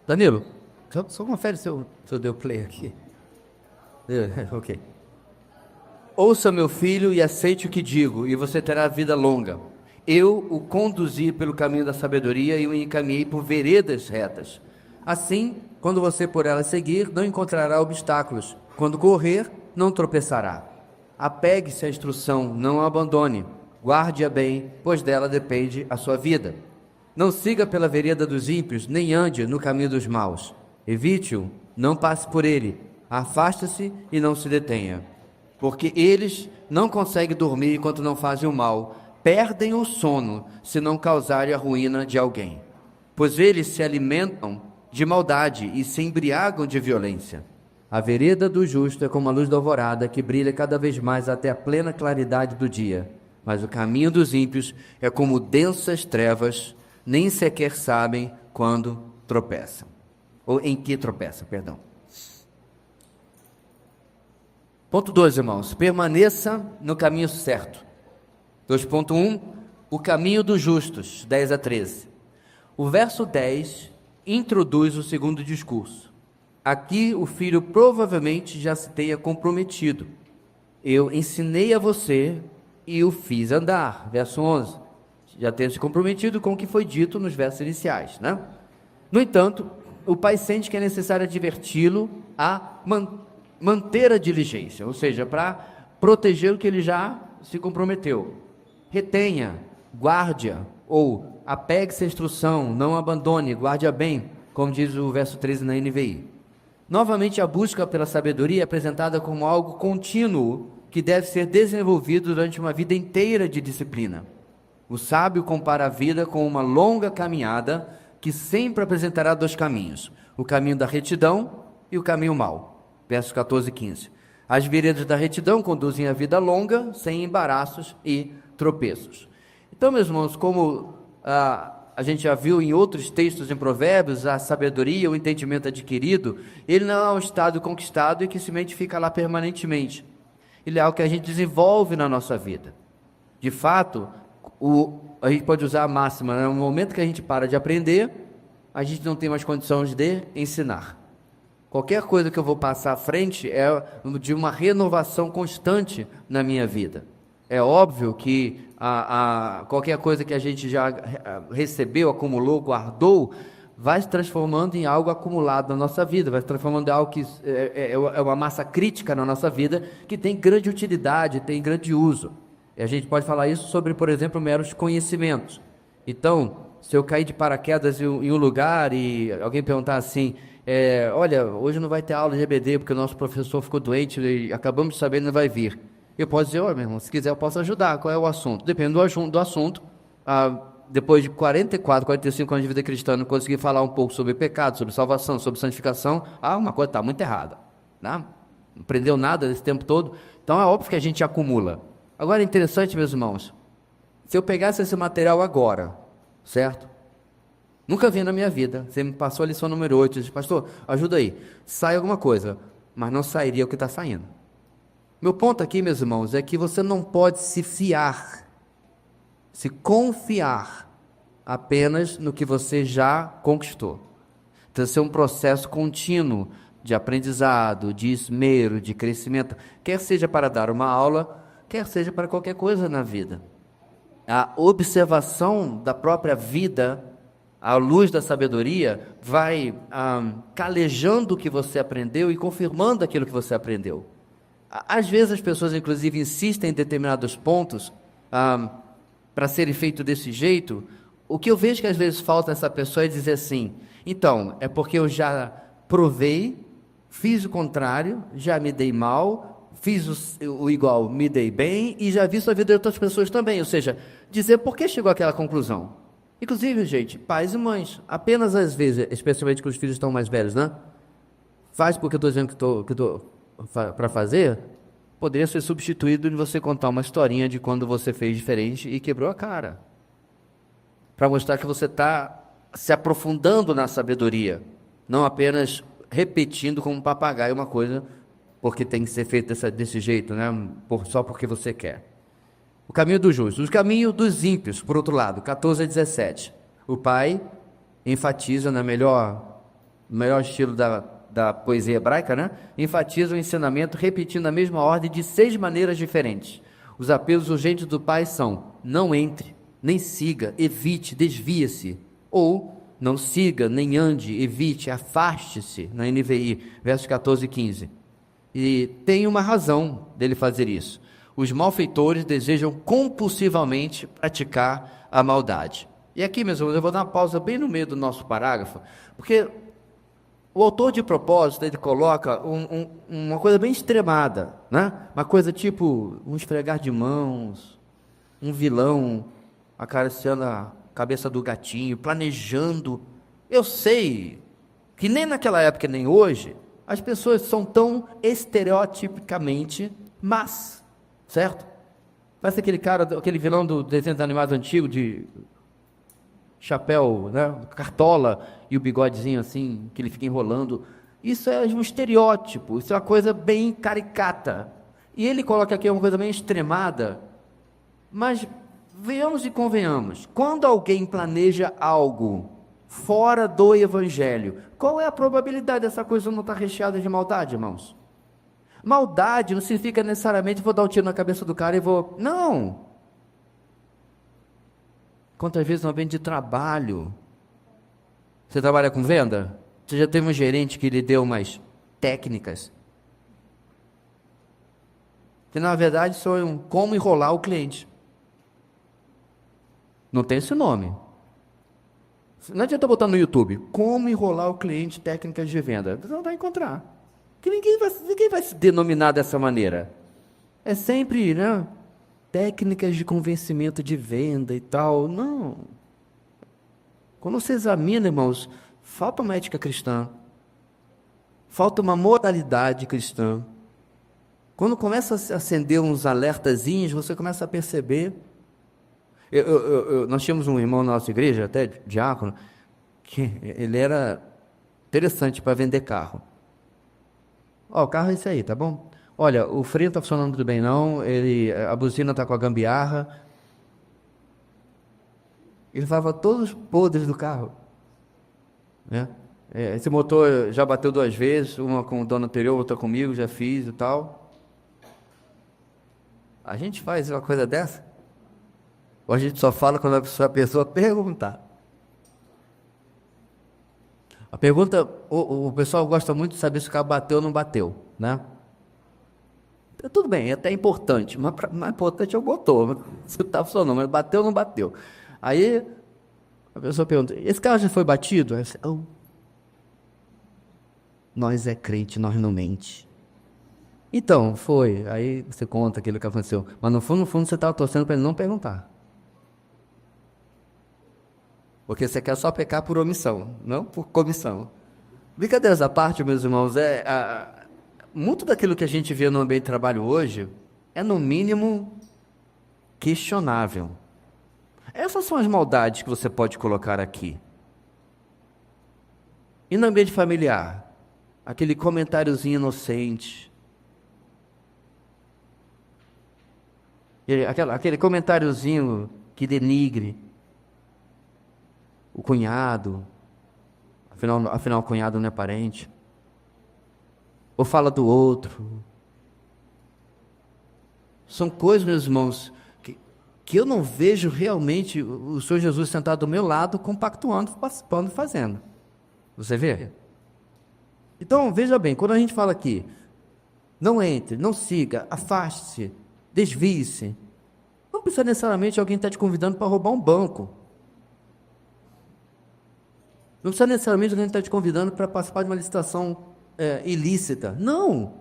Danilo, só confere se eu dei o play aqui. Ok. Ouça, meu filho, e aceite o que digo, e você terá vida longa. Eu o conduzi pelo caminho da sabedoria e o encaminhei por veredas retas. Assim, quando você por ela seguir, não encontrará obstáculos. Quando correr, não tropeçará. Apegue-se à instrução, não a abandone. Guarde-a bem, pois dela depende a sua vida. Não siga pela vereda dos ímpios, nem ande no caminho dos maus. Evite-o, não passe por ele. Afasta-se e não se detenha. Porque eles não conseguem dormir enquanto não fazem o mal. Perdem o sono se não causarem a ruína de alguém. Pois eles se alimentam de maldade e se embriagam de violência. A vereda do justo é como a luz da alvorada, que brilha cada vez mais até a plena claridade do dia. Mas o caminho dos ímpios é como densas trevas, nem sequer sabem quando tropeçam. Ou em que tropeçam, perdão. Ponto 2, irmãos. Permaneça no caminho certo. 2.1. O caminho dos justos, 10 a 13. O verso 10 introduz o segundo discurso. Aqui o filho provavelmente já se tenha comprometido. Eu ensinei a você e o fiz andar. Verso 11. Já tenha se comprometido com o que foi dito nos versos iniciais, né? No entanto, o pai sente que é necessário adverti-lo a manter a diligência, ou seja, para proteger o que ele já se comprometeu. Retenha, guarde-a, ou apegue-se à instrução, não abandone, guarde-a bem, como diz o verso 13 na NVI. Novamente, a busca pela sabedoria é apresentada como algo contínuo que deve ser desenvolvido durante uma vida inteira de disciplina. O sábio compara a vida com uma longa caminhada que sempre apresentará dois caminhos: o caminho da retidão e o caminho mau. Versos 14 e 15. As veredas da retidão conduzem a vida longa, sem embaraços e tropeços. Então, meus irmãos, como a gente já viu em outros textos em Provérbios, a sabedoria, o entendimento adquirido, ele não é um estado conquistado e que simplesmente fica lá permanentemente. Ele é algo que a gente desenvolve na nossa vida. De fato, a gente pode usar a máxima, né? No momento que a gente para de aprender, a gente não tem mais condições de ensinar. Qualquer coisa que eu vou passar à frente é de uma renovação constante na minha vida. É óbvio que qualquer coisa que a gente já recebeu, acumulou, guardou, vai se transformando em algo acumulado na nossa vida, vai se transformando em algo que é uma massa crítica na nossa vida, que tem grande utilidade, tem grande uso. E a gente pode falar isso sobre, por exemplo, meros conhecimentos. Então, se eu cair de paraquedas em um lugar e alguém perguntar assim, olha, hoje não vai ter aula de EBD porque o nosso professor ficou doente e acabamos de saber que não vai vir. Eu posso dizer, olha, meu irmão, se quiser eu posso ajudar. Qual é o assunto? Depende do assunto. Depois de 44, 45 anos de vida cristã, não consegui falar um pouco sobre pecado, sobre salvação, sobre santificação. Uma coisa está muito errada. Não aprendeu nada desse tempo todo. Então é óbvio que a gente acumula. Agora é interessante, meus irmãos, se eu pegasse esse material agora, certo? Nunca vi na minha vida. Você me passou a lição número 8, disse, pastor, ajuda aí. Sai alguma coisa, mas não sairia o que está saindo. Meu ponto aqui, meus irmãos, é que você não pode se fiar, se confiar apenas no que você já conquistou. Então, isso é um processo contínuo de aprendizado, de esmero, de crescimento, quer seja para dar uma aula, quer seja para qualquer coisa na vida. A observação da própria vida, à luz da sabedoria, vai calejando o que você aprendeu e confirmando aquilo que você aprendeu. Às vezes as pessoas, inclusive, insistem em determinados pontos para serem feitos desse jeito. O que eu vejo que às vezes falta essa pessoa é dizer assim, então, é porque eu já provei, fiz o contrário, já me dei mal, fiz o igual, me dei bem, e já vi a vida de outras pessoas também. Ou seja, dizer por que chegou àquela conclusão. Inclusive, gente, pais e mães, apenas às vezes, especialmente quando os filhos estão mais velhos, né? Faz porque eu estou dizendo que estou para fazer, poderia ser substituído em você contar uma historinha de quando você fez diferente e quebrou a cara, para mostrar que você está se aprofundando na sabedoria, não apenas repetindo como um papagaio uma coisa porque tem que ser feito desse jeito, né? Só porque você quer. O caminho dos justos, o caminho dos ímpios, por outro lado, 14 a 17. O pai enfatiza no melhor estilo da poesia hebraica, né? Enfatiza o ensinamento repetindo a mesma ordem de 6 maneiras diferentes. Os apelos urgentes do pai são: não entre, nem siga, evite, desvie-se, ou não siga, nem ande, evite, afaste-se, na NVI, versos 14 e 15. E tem uma razão dele fazer isso. Os malfeitores desejam compulsivamente praticar a maldade. E aqui, meus irmãos, eu vou dar uma pausa bem no meio do nosso parágrafo, porque o autor de propósito, ele coloca uma coisa bem extremada, né? Uma coisa tipo um esfregar de mãos, um vilão acariciando a cabeça do gatinho, planejando. Eu sei que nem naquela época nem hoje as pessoas são tão estereotipicamente más, certo? Parece aquele vilão do desenho animado antigo de chapéu, né, cartola e o bigodezinho assim, que ele fica enrolando. Isso é um estereótipo, isso é uma coisa bem caricata. E ele coloca aqui uma coisa bem extremada. Mas venhamos e convenhamos, quando alguém planeja algo fora do evangelho, qual é a probabilidade dessa coisa não estar recheada de maldade, irmãos? Maldade não significa necessariamente vou dar um tiro na cabeça do cara e vou... Não! Quantas vezes não vem de trabalho? Você trabalha com venda? Você já teve um gerente que lhe deu umas técnicas? Que na verdade são como enrolar o cliente. Não tem esse nome. Não adianta botar no YouTube, como enrolar o cliente, técnicas de venda. Você não vai encontrar. Que ninguém vai se denominar dessa maneira. É sempre, né? Técnicas de convencimento de venda e tal. Não. Quando você examina, irmãos, falta uma ética cristã, falta uma moralidade cristã. Quando começa a se acender uns alertazinhos, você começa a perceber. Nós tínhamos um irmão na nossa igreja, até diácono, que ele era interessante para vender carro. Ó, o carro é esse aí, tá bom? Olha, o freio não tá funcionando muito bem não, a buzina tá com a gambiarra. Ele falava todos os podres do carro, né? Esse motor já bateu 2 vezes, uma com o dono anterior, outra comigo, já fiz e tal. A gente faz uma coisa dessa? Ou a gente só fala quando a pessoa perguntar? A pergunta, o pessoal gosta muito de saber se o carro bateu ou não bateu, né? Tudo bem, é até importante, mas mais importante é o motor, se está funcionando, mas bateu ou não bateu. Aí a pessoa pergunta, esse carro já foi batido? Aí você, nós é crente, nós não mente. Então, foi. Aí você conta aquilo que aconteceu. Mas no fundo você estava torcendo para ele não perguntar. Porque você quer só pecar por omissão, não por comissão. Brincadeiras à parte, meus irmãos, muito daquilo que a gente vê no ambiente de trabalho hoje é, no mínimo, questionável. Essas são as maldades que você pode colocar aqui. E no ambiente familiar? Aquele comentáriozinho inocente. Aquele comentáriozinho que denigre o cunhado. Afinal, o cunhado não é parente. Ou fala do outro. São coisas, meus irmãos, que eu não vejo realmente o Senhor Jesus sentado do meu lado, compactuando, participando, fazendo. Você vê? Então, veja bem, quando a gente fala aqui, não entre, não siga, afaste-se, desvie-se, não precisa necessariamente alguém estar te convidando para roubar um banco. Não precisa necessariamente alguém estar te convidando para participar de uma licitação ilícita. Não!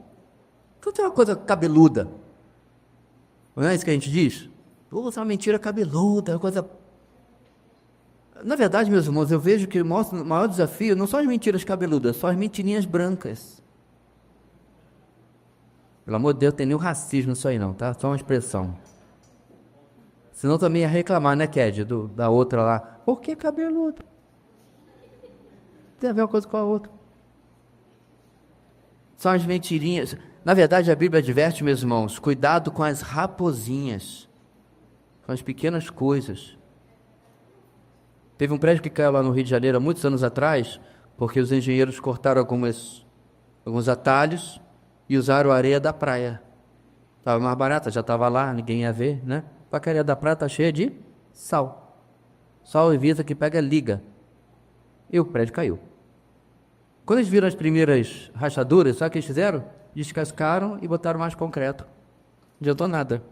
Então tem uma coisa cabeluda. Não é isso que a gente diz? Usa uma mentira cabeluda, uma coisa... Na verdade, meus irmãos, eu vejo que o maior desafio não são as mentiras cabeludas, são as mentirinhas brancas. Pelo amor de Deus, tem nenhum racismo nisso aí não, tá? Só uma expressão. Senão também ia reclamar, né, Ked, da outra lá. Por que cabeludo? Tem a ver uma coisa com a outra. São as mentirinhas. Na verdade, a Bíblia adverte, meus irmãos, cuidado com as raposinhas. São as pequenas coisas. Teve um prédio que caiu lá no Rio de Janeiro há muitos anos atrás, porque os engenheiros cortaram alguns atalhos e usaram a areia da praia. Estava mais barata, já estava lá, ninguém ia ver, né? Porque a areia da praia está cheia de sal. Sal evita que pega liga. E o prédio caiu. Quando eles viram as primeiras rachaduras, sabe o que eles fizeram? Descascaram e botaram mais concreto. Não adiantou nada.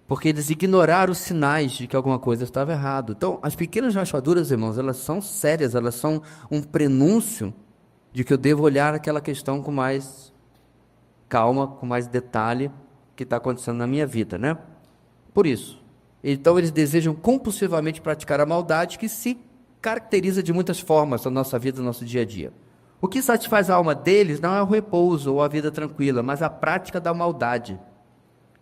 Porque eles ignoraram os sinais de que alguma coisa estava errado. Então, as pequenas rachaduras, irmãos, elas são sérias, elas são um prenúncio de que eu devo olhar aquela questão com mais calma, com mais detalhe, que está acontecendo na minha vida, né? Por isso. Então, eles desejam compulsivamente praticar a maldade que se caracteriza de muitas formas na nossa vida, no nosso dia a dia. O que satisfaz a alma deles não é o repouso ou a vida tranquila, mas a prática da maldade.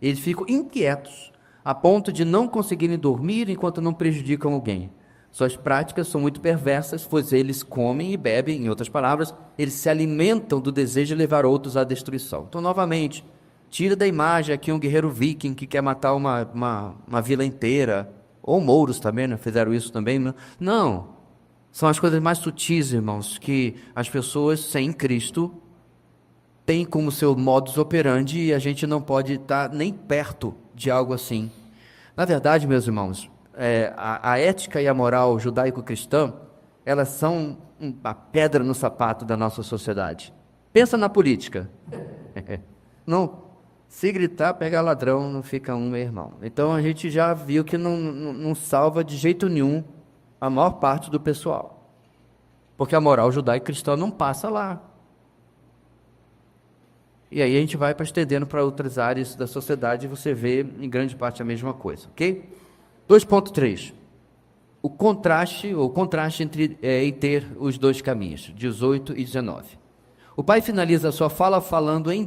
Eles ficam inquietos, a ponto de não conseguirem dormir enquanto não prejudicam alguém. Suas práticas são muito perversas, pois eles comem e bebem, em outras palavras, eles se alimentam do desejo de levar outros à destruição. Então, novamente, tira da imagem aqui um guerreiro viking que quer matar uma vila inteira, ou mouros também, né? Fizeram isso também. Né? Não, são as coisas mais sutis, irmãos, que as pessoas sem Cristo têm como seu modus operandi e a gente não pode estar nem perto de algo assim. Na verdade, meus irmãos, a ética e a moral judaico-cristã, elas são a pedra no sapato da nossa sociedade. Pensa na política. Não, se gritar, pegar ladrão, não fica um, meu irmão. Então a gente já viu que não salva de jeito nenhum a maior parte do pessoal. Porque a moral judaico-cristã não passa lá. E aí a gente vai para estendendo para outras áreas da sociedade e você vê em grande parte a mesma coisa, ok? 2.3. O contraste entre em ter os dois caminhos, 18 e 19. O pai finaliza a sua fala falando um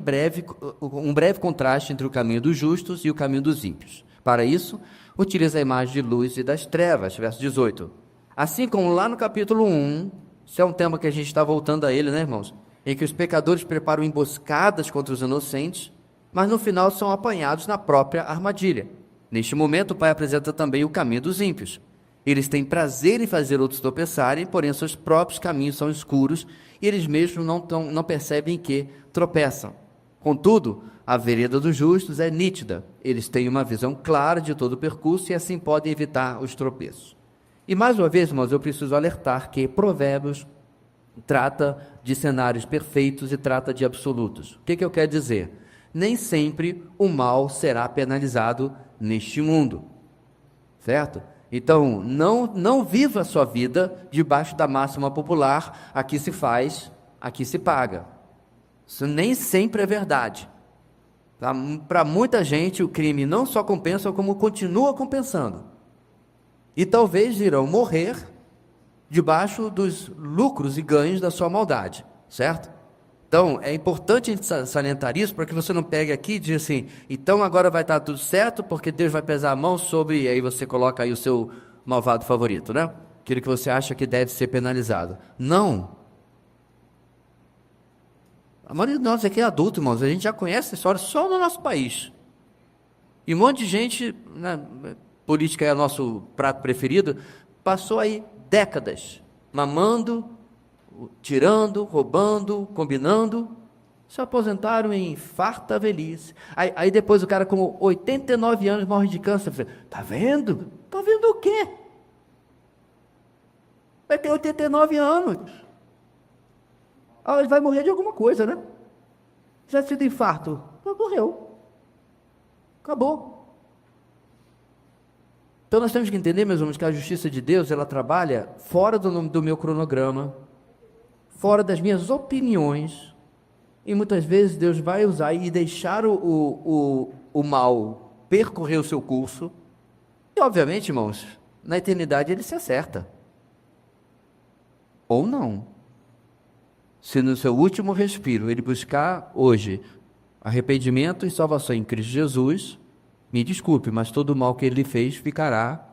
breve contraste entre o caminho dos justos e o caminho dos ímpios. Para isso, utiliza a imagem de luz e das trevas, verso 18. Assim como lá no capítulo 1, isso é um tema que a gente está voltando a ele, né, irmãos? Em que os pecadores preparam emboscadas contra os inocentes, mas no final são apanhados na própria armadilha. Neste momento, o pai apresenta também o caminho dos ímpios. Eles têm prazer em fazer outros tropeçarem, porém seus próprios caminhos são escuros e eles mesmos não percebem que tropeçam. Contudo, a vereda dos justos é nítida. Eles têm uma visão clara de todo o percurso e assim podem evitar os tropeços. E mais uma vez, irmãos, eu preciso alertar que Provérbios trata de cenários perfeitos e trata de absolutos. O que eu quero dizer? Nem sempre o mal será penalizado neste mundo, certo? Então, não viva a sua vida debaixo da máxima popular, aqui se faz, aqui se paga. Isso nem sempre é verdade. Para muita gente, o crime não só compensa, como continua compensando. E talvez irão morrer debaixo dos lucros e ganhos da sua maldade, certo? Então, é importante a gente salientar isso, para que você não pegue aqui e diga assim, então agora vai estar tudo certo, porque Deus vai pesar a mão sobre, e aí você coloca aí o seu malvado favorito, né? Aquilo que você acha que deve ser penalizado. Não. A maioria de nós aqui é adulto, irmãos, a gente já conhece essa história só no nosso país. E um monte de gente, né, política é o nosso prato preferido, passou aí décadas mamando, tirando, roubando, combinando, se aposentaram em farta velhice. Aí depois o cara com 89 anos morre de câncer. Tá vendo? Tá vendo o quê? Vai ter 89 anos. Ele vai morrer de alguma coisa, né? Já sido infarto. Morreu. Acabou. Então nós temos que entender, meus irmãos, que a justiça de Deus, ela trabalha fora do meu cronograma, fora das minhas opiniões, e muitas vezes Deus vai usar e deixar o mal percorrer o seu curso, e obviamente, irmãos, na eternidade ele se acerta, ou não. Se no seu último respiro ele buscar hoje arrependimento e salvação em Cristo Jesus, me desculpe, mas todo o mal que ele fez ficará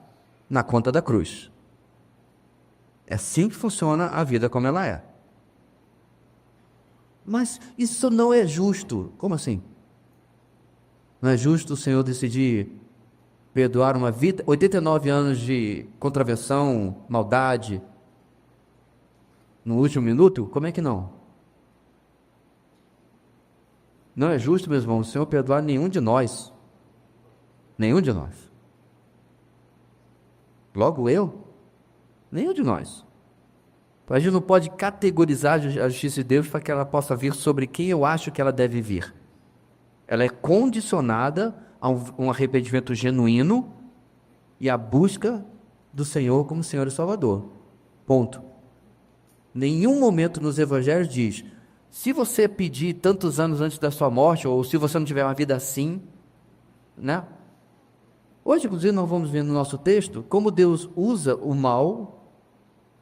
na conta da cruz. É assim que funciona a vida como ela é. Mas isso não é justo. Como assim? Não é justo o Senhor decidir perdoar uma vida, 89 anos de contravenção, maldade, no último minuto? Como é que não? Não é justo, meus irmãos, o Senhor perdoar nenhum de nós. Nenhum de nós. Logo eu? Nenhum de nós. A gente não pode categorizar a justiça de Deus para que ela possa vir sobre quem eu acho que ela deve vir. Ela é condicionada a um arrependimento genuíno e a busca do Senhor como Senhor e Salvador. Ponto. Nenhum momento nos evangelhos diz, se você pedir tantos anos antes da sua morte, ou se você não tiver uma vida assim, né? Hoje, inclusive, nós vamos ver no nosso texto como Deus usa o mal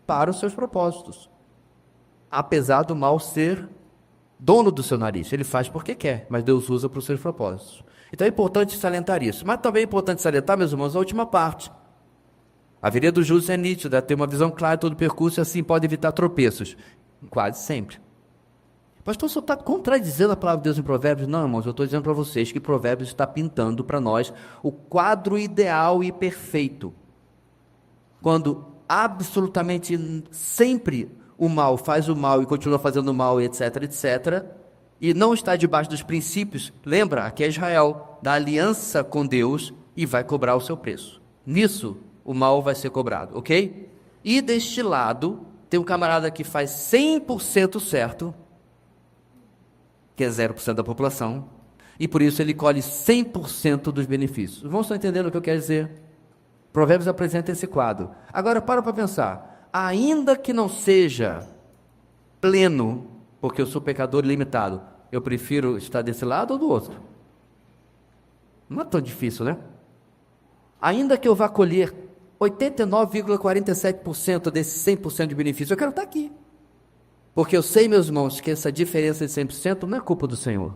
para os seus propósitos. Apesar do mal ser dono do seu nariz, ele faz porque quer, mas Deus usa para os seus propósitos. Então é importante salientar isso. Mas também é importante salientar, meus irmãos, a última parte. A vereda do justo é nítida, tem uma visão clara de todo o percurso e assim pode evitar tropeços. Quase sempre. Pastor, só está contradizendo a palavra de Deus em Provérbios? Não, irmãos, eu estou dizendo para vocês que Provérbios está pintando para nós o quadro ideal e perfeito. Quando absolutamente sempre o mal faz o mal e continua fazendo o mal, etc, etc, e não está debaixo dos princípios, lembra, aqui é Israel, da aliança com Deus e vai cobrar o seu preço. Nisso, o mal vai ser cobrado, ok? E deste lado, tem um camarada que faz 100% certo, que é 0% da população, e por isso ele colhe 100% dos benefícios. Vão estar entendendo o que eu quero dizer? Provérbios apresenta esse quadro. Agora, para pensar, ainda que não seja pleno, porque eu sou pecador limitado, eu prefiro estar desse lado ou do outro? Não é tão difícil, né? Ainda que eu vá colher 89,47% desse 100% de benefício, eu quero estar aqui. Porque eu sei, meus irmãos, que essa diferença de 100% não é culpa do Senhor.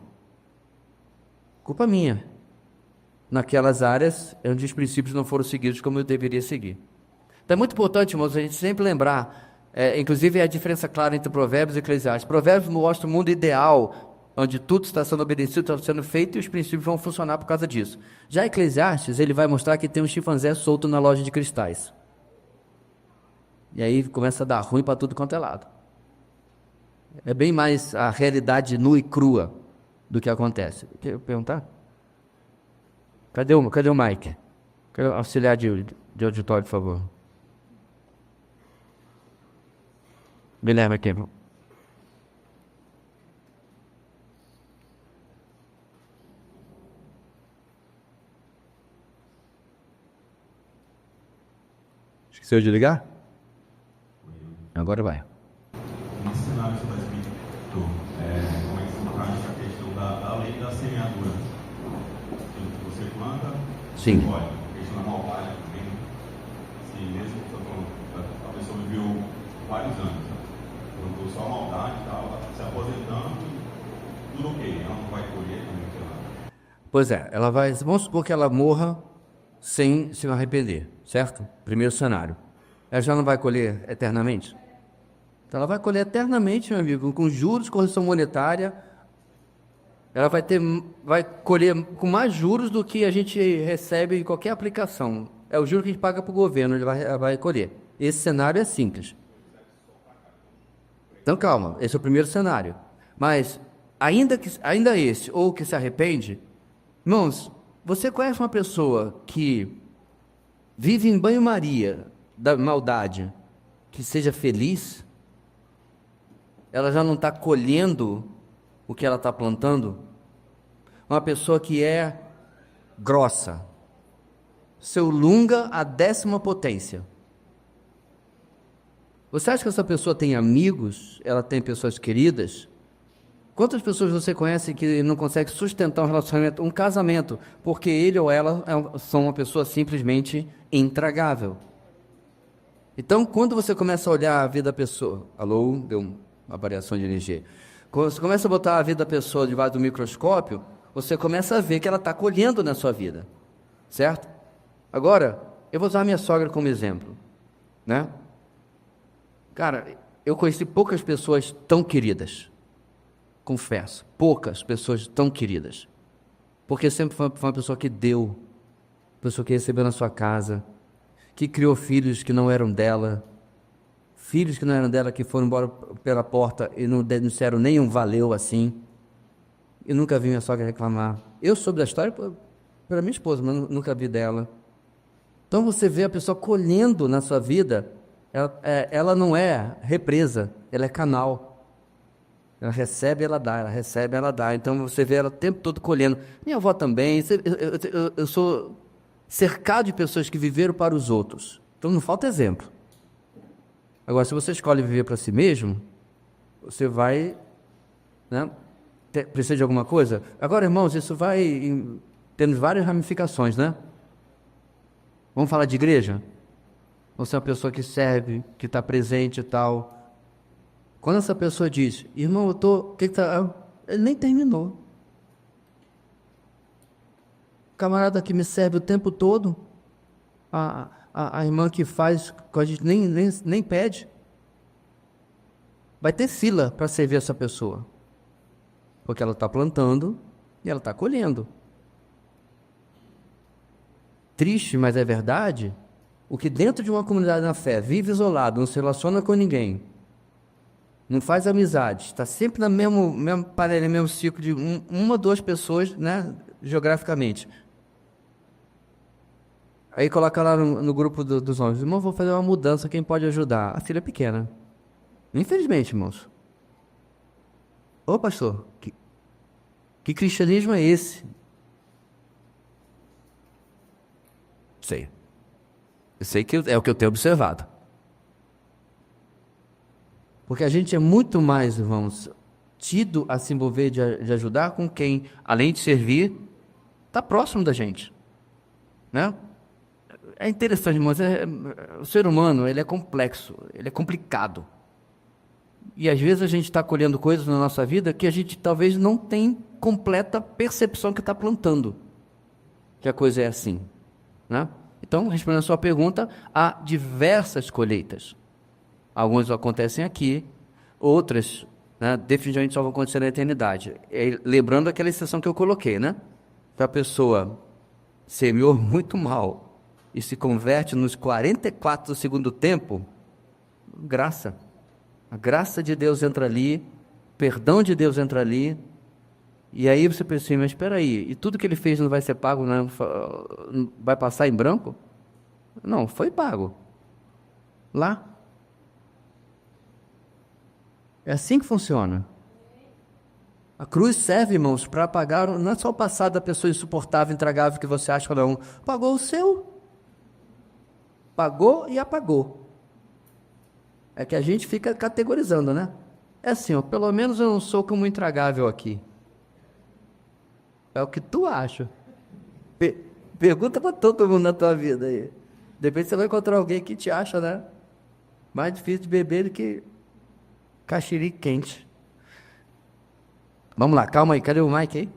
Culpa minha. Naquelas áreas onde os princípios não foram seguidos como eu deveria seguir. Então é muito importante, irmãos, a gente sempre lembrar, inclusive a diferença clara entre Provérbios e Eclesiastes. Provérbios mostra o mundo ideal, onde tudo está sendo obedecido, está sendo feito e os princípios vão funcionar por causa disso. Já Eclesiastes, ele vai mostrar que tem um chimpanzé solto na loja de cristais. E aí começa a dar ruim para tudo quanto é lado. É bem mais a realidade nua e crua do que acontece. Quer perguntar? Cadê o Mike? Cadê o auxiliar de auditório, por favor? Guilherme aqui. Esqueceu de ligar? Agora vai. Nesse cenário que você está explicando, como é que se encaixa essa questão da lei da semeadura? Aquilo que você planta, Sim. você colhe. A questão da maldade também. Se mesmo que você falou, a pessoa viveu vários anos, plantou só maldade e tal, ela se aposentando, tudo ok, ela não vai colher também. Pois é, ela vai, vamos supor que ela morra sem se arrepender, certo? Primeiro cenário. Ela já não vai colher eternamente? Então ela vai colher eternamente, meu amigo, com juros, correção monetária. Ela vai colher com mais juros do que a gente recebe em qualquer aplicação. É o juro que a gente paga para o governo, ela vai colher. Esse cenário é simples. Então calma, esse é o primeiro cenário. Mas ainda esse, ou que se arrepende, irmãos, você conhece uma pessoa que vive em banho-maria da maldade, que seja feliz? Ela já não está colhendo o que ela está plantando? Uma pessoa que é grossa, seu lunga a 10ª potência. Você acha que essa pessoa tem amigos? Ela tem pessoas queridas? Quantas pessoas você conhece que não consegue sustentar um relacionamento, um casamento, porque ele ou ela são uma pessoa simplesmente intragável? Então, quando você começa a olhar a vida da pessoa, alô, deu uma variação de energia. Quando você começa a botar a vida da pessoa debaixo do microscópio, você começa a ver que ela está colhendo na sua vida, certo? Agora, eu vou usar a minha sogra como exemplo, né? Cara, eu conheci poucas pessoas tão queridas, confesso, poucas pessoas tão queridas, porque sempre foi uma pessoa que deu, pessoa que recebeu na sua casa, que criou filhos que não eram dela, que foram embora pela porta e não disseram nem um valeu assim. Eu nunca vi minha sogra reclamar. Eu soube da história pela minha esposa, mas nunca vi dela. Então você vê a pessoa colhendo na sua vida, ela não é represa, ela é canal. Ela recebe, ela dá, ela recebe, ela dá. Então você vê ela o tempo todo colhendo. Minha avó também. Eu sou cercado de pessoas que viveram para os outros. Então não falta exemplo. Agora, se você escolhe viver para si mesmo, você vai, né? Precisa de alguma coisa? Agora, irmãos, isso vai tendo várias ramificações, né? Vamos falar de igreja? Você é uma pessoa que serve, que está presente e tal. Quando essa pessoa diz, irmão, eu tô, ele nem terminou. O camarada que me serve o tempo todo, a irmã que faz, a gente nem pede. Vai ter fila para servir essa pessoa. Porque ela está plantando e ela está colhendo. Triste, mas é verdade, o que dentro de uma comunidade na fé vive isolado, não se relaciona com ninguém, não faz amizade, está sempre no mesmo parelho, no mesmo ciclo de uma, duas pessoas, né, geograficamente. Aí coloca lá no grupo dos homens, irmão, vou fazer uma mudança, quem pode ajudar? A filha é pequena. Infelizmente, irmãos. Ô pastor, que cristianismo é esse? Sei. Eu sei que é o que eu tenho observado. Porque a gente é muito mais, irmãos, tido a se envolver de ajudar com quem, além de servir, está próximo da gente, né? É interessante, mas o ser humano, ele é complexo, ele é complicado. E às vezes a gente está colhendo coisas na nossa vida que a gente talvez não tem completa percepção que está plantando, que a coisa é assim, né? Então, respondendo a sua pergunta, há diversas colheitas. Algumas acontecem aqui, outras, né, definitivamente só vão acontecer na eternidade. Lembrando aquela exceção que eu coloquei, né? Se a pessoa semeou muito mal e se converte nos 44 do segundo tempo, graça. A graça de Deus entra ali, o perdão de Deus entra ali, e aí você pensa assim, mas espera aí, e tudo que ele fez não vai ser pago, não vai passar em branco? Não, foi pago. Lá. É assim que funciona. A cruz serve, irmãos, para pagar, não é só o passado da pessoa insuportável, intragável que você acha, não. Pagou o seu. Pagou e apagou. É que a gente fica categorizando, né? É assim, ó, pelo menos eu não sou como intragável aqui. É o que tu acha. Pergunta para todo mundo na tua vida aí. De repente você vai encontrar alguém que te acha, né? Mais difícil de beber do que caxiri quente. Vamos lá, calma aí, cadê o Mike aí?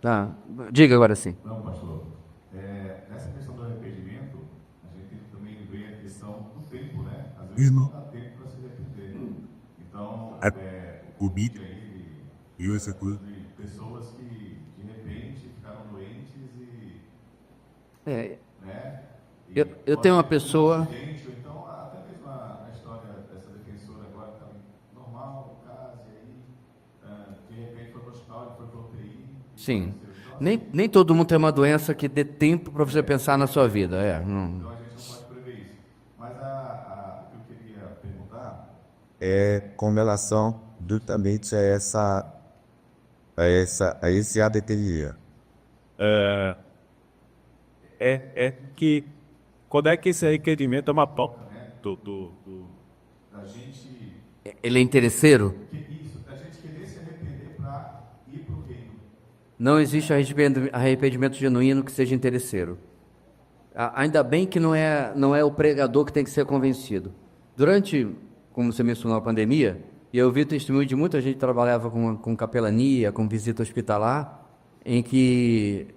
Tá. Diga agora sim. Não, pastor. Nessa questão do arrependimento, a gente tem que também ver a questão do tempo, né? Às vezes não dá tempo para se arrepender. Então, o vídeo aí de essa coisa de pessoas que de repente ficaram doentes e. Né? Eu tenho uma pessoa. Ou então, até mesmo a história dessa defensora agora está normal, no caso, e aí, de repente foi para o hospital e foi para o UTI. Sim. Nem todo mundo tem uma doença que dê tempo para você pensar na sua vida. Então a gente não pode prever isso. Mas o que eu queria perguntar é com relação justamente a esse ADTI. Que quando é que esse requerimento é uma prova Da gente. Ele é interesseiro? Isso, da gente querer se arrepender para ir para o reino. Não existe arrependimento genuíno que seja interesseiro. Ainda bem que não é o pregador que tem que ser convencido. Durante, como você mencionou, a pandemia, e eu vi testemunho de muita gente que trabalhava com capelania, com visita hospitalar, em que,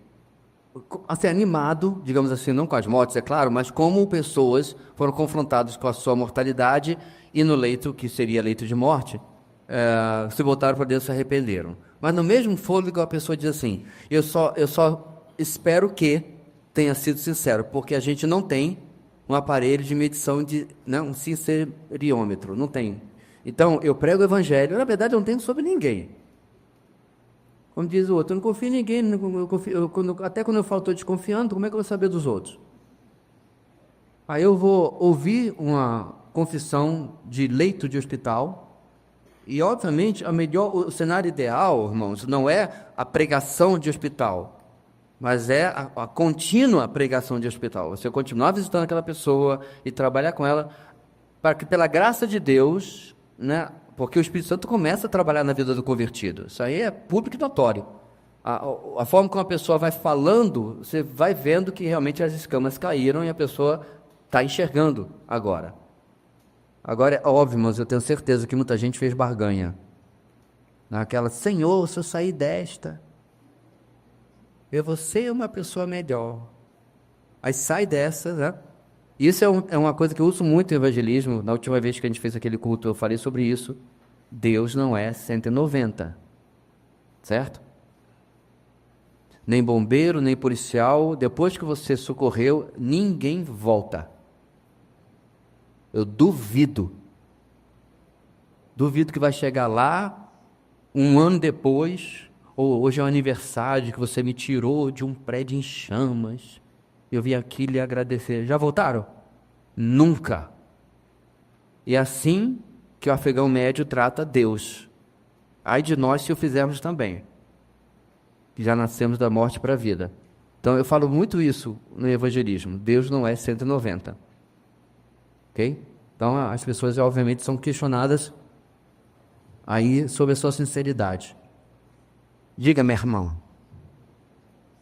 assim, animado, digamos assim, não com as mortes, é claro, mas como pessoas foram confrontadas com a sua mortalidade e no leito, que seria leito de morte, se voltaram para Deus e se arrependeram. Mas no mesmo fôlego a pessoa diz assim, eu só espero que tenha sido sincero, porque a gente não tem um aparelho de medição, um sinceriômetro, não tem. Então, eu prego o evangelho, na verdade eu não tenho sobre ninguém. Como diz o outro, eu não confio em ninguém, até quando eu falo estou desconfiando, como é que eu vou saber dos outros? Aí eu vou ouvir uma confissão de leito de hospital, e obviamente o cenário ideal, irmãos, não é a pregação de hospital, mas é a contínua pregação de hospital. Você continuar visitando aquela pessoa e trabalhar com ela, para que pela graça de Deus, né, porque o Espírito Santo começa a trabalhar na vida do convertido. Isso aí é público e notório. A forma como a pessoa vai falando, você vai vendo que realmente as escamas caíram e a pessoa está enxergando agora. Agora é óbvio, mas eu tenho certeza que muita gente fez barganha. Naquela, Senhor, se eu sair desta, eu vou ser uma pessoa melhor. Aí sai dessa, né? Isso é uma coisa que eu uso muito em evangelismo. Na última vez que a gente fez aquele culto, eu falei sobre isso. Deus não é 190, certo? Nem bombeiro, nem policial. Depois que você socorreu, ninguém volta. Eu duvido que vai chegar lá, um ano depois, ou hoje é um aniversário que você me tirou de um prédio em chamas, eu vim aqui lhe agradecer. Já voltaram? Nunca. E é assim que o afegão médio trata Deus. Ai de nós se o fizermos também, que já nascemos da morte para a vida. Então eu falo muito isso no evangelismo. Deus não é 190. Ok? Então as pessoas obviamente são questionadas aí sobre a sua sinceridade. Diga, meu irmão.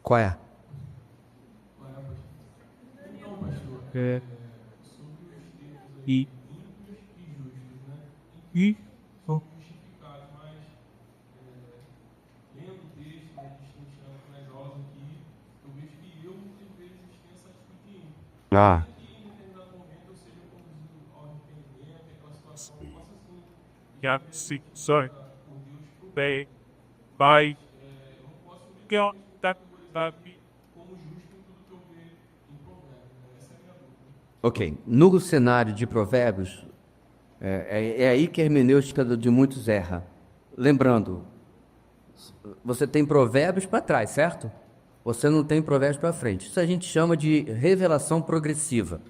Qual é? É. E oh, Ah. já se só bem vai que tá Ok. No cenário de Provérbios, é aí que a hermenêutica de muitos erra. Lembrando, você tem Provérbios para trás, certo? Você não tem Provérbios para frente. Isso a gente chama de revelação progressiva.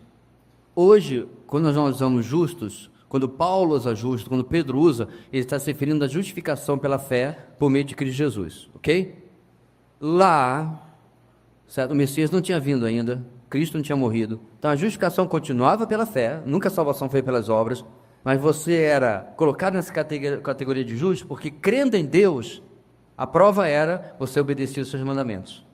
Hoje, quando nós usamos justos, quando Paulo usa justo, quando Pedro usa, ele está se referindo à justificação pela fé por meio de Cristo Jesus, ok? Lá, certo? O Messias não tinha vindo ainda, Cristo não tinha morrido, então a justificação continuava pela fé, nunca a salvação foi pelas obras, mas você era colocado nessa categoria de justo, porque crendo em Deus, a prova era você obedecer os seus mandamentos.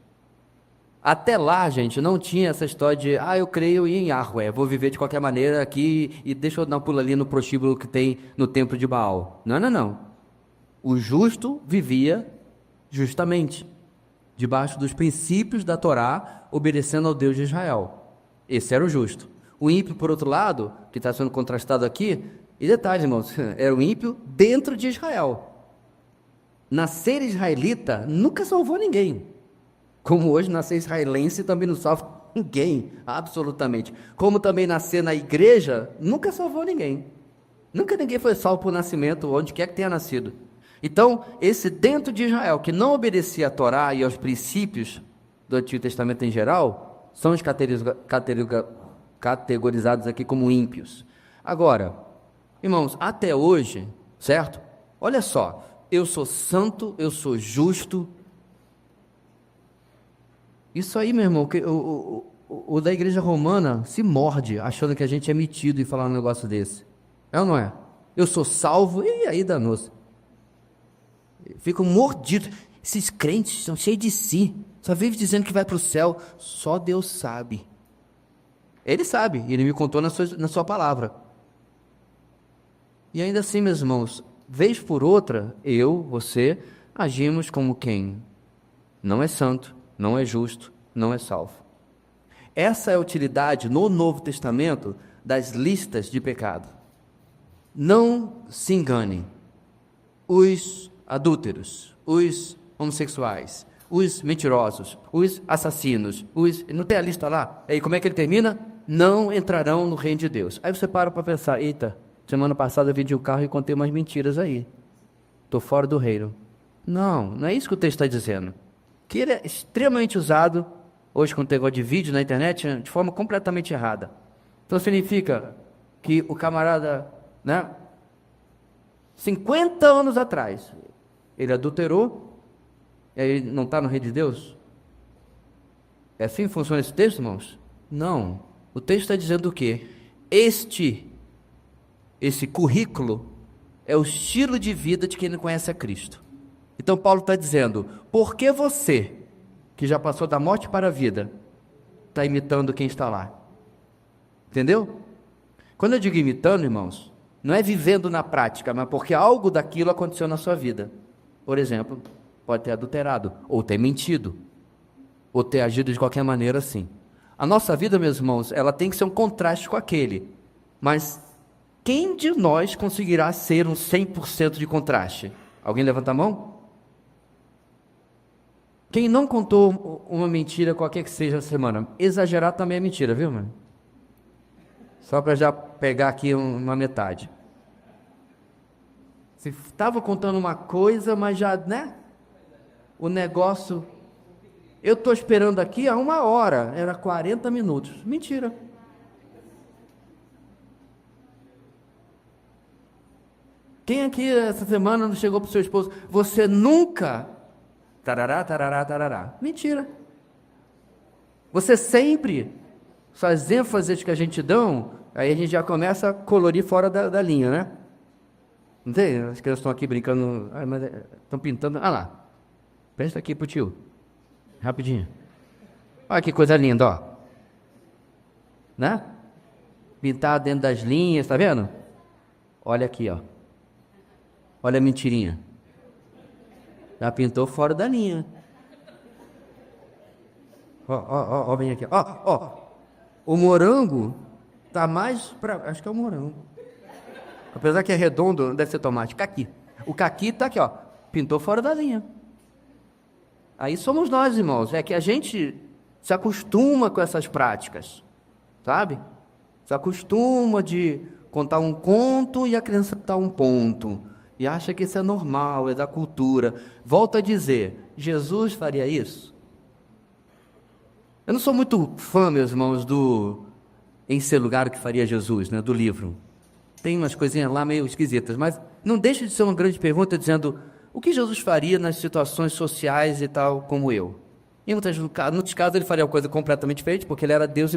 Até lá, gente, não tinha essa história de, eu creio em Yahweh, vou viver de qualquer maneira aqui e deixa eu dar um pulo ali no prostíbulo que tem no templo de Baal. Não. O justo vivia justamente, debaixo dos princípios da Torá, obedecendo ao Deus de Israel. Esse era o justo. O ímpio, por outro lado, que está sendo contrastado aqui, e detalhe, irmãos, era o ímpio dentro de Israel. Nascer israelita nunca salvou ninguém. Como hoje nascer israelense também não salva ninguém, absolutamente. Como também nascer na igreja nunca salvou ninguém. Nunca ninguém foi salvo por nascimento, onde quer que tenha nascido. Então, esse dentro de Israel, que não obedecia à Torá e aos princípios do Antigo Testamento em geral, são os categorizados aqui como ímpios. Agora, irmãos, até hoje, certo? Olha só, eu sou santo, eu sou justo. Isso aí, meu irmão, o da igreja romana se morde, achando que a gente é metido em falar um negócio desse. É ou não é? Eu sou salvo, e aí danou-se. Ficam mordidos. Esses crentes são cheios de si, só vive dizendo que vai para o céu. Só Deus sabe. Ele sabe, ele me contou na sua palavra. E ainda assim, meus irmãos, vez por outra, você, agimos como quem não é santo, não é justo, não é salvo. Essa é a utilidade no Novo Testamento das listas de pecado. Não se enganem. Os adúlteros, os homossexuais, os mentirosos, os assassinos, não tem a lista lá? Aí como é que ele termina? Não entrarão no reino de Deus. Aí você para pensar, eita, semana passada eu vendi o carro e contei umas mentiras aí. Estou fora do reino. Não é isso que o texto está dizendo. Que ele é extremamente usado hoje com o negócio de vídeo na internet de forma completamente errada. Então significa que o camarada, 50 anos atrás, ele adulterou, e aí não está no reino de Deus? É assim que funciona esse texto, irmãos? Não. O texto está dizendo o quê? Esse currículo é o estilo de vida de quem não conhece a Cristo. Então Paulo está dizendo, por que você, que já passou da morte para a vida, está imitando quem está lá? Entendeu? Quando eu digo imitando, irmãos, não é vivendo na prática, mas porque algo daquilo aconteceu na sua vida. Por exemplo, pode ter adulterado, ou ter mentido, ou ter agido de qualquer maneira assim. A nossa vida, meus irmãos, ela tem que ser um contraste com aquele. Mas quem de nós conseguirá ser um 100% de contraste? Alguém levanta a mão? Quem não contou uma mentira, qualquer que seja a semana, exagerar também é mentira, viu, mano? Só para já pegar aqui uma metade. Você estava contando uma coisa, mas já, o negócio... Eu estou esperando aqui há 1 hora, era 40 minutos. Mentira. Quem aqui essa semana não chegou para o seu esposo? Você nunca... Tarará, tarará, tarará. Mentira. Você sempre, suas ênfases que a gente dão, aí a gente já começa a colorir fora da linha, Não tem? As crianças estão aqui brincando, mas estão pintando. Ah lá, presta aqui pro tio, rapidinho. Olha que coisa linda, ó. Né? Pintar dentro das linhas, tá vendo? Olha aqui, ó. Olha a mentirinha. Já pintou fora da linha. Ó, vem aqui. Ó. O morango tá mais pra... Acho que é o morango. Apesar que é redondo, não deve ser tomate. Caqui. O caqui tá aqui, ó. Pintou fora da linha. Aí somos nós, irmãos. É que a gente se acostuma com essas práticas. Sabe? Se acostuma de contar um conto e acrescentar um ponto. E acha que isso é normal, é da cultura. Volto a dizer, Jesus faria isso? Eu não sou muito fã, meus irmãos, do Em Seu Lugar o que Faria Jesus, né, do livro. Tem umas coisinhas lá meio esquisitas, mas não deixa de ser uma grande pergunta dizendo o que Jesus faria nas situações sociais e tal como eu. Em muitos casos ele faria uma coisa completamente diferente, porque ele era Deus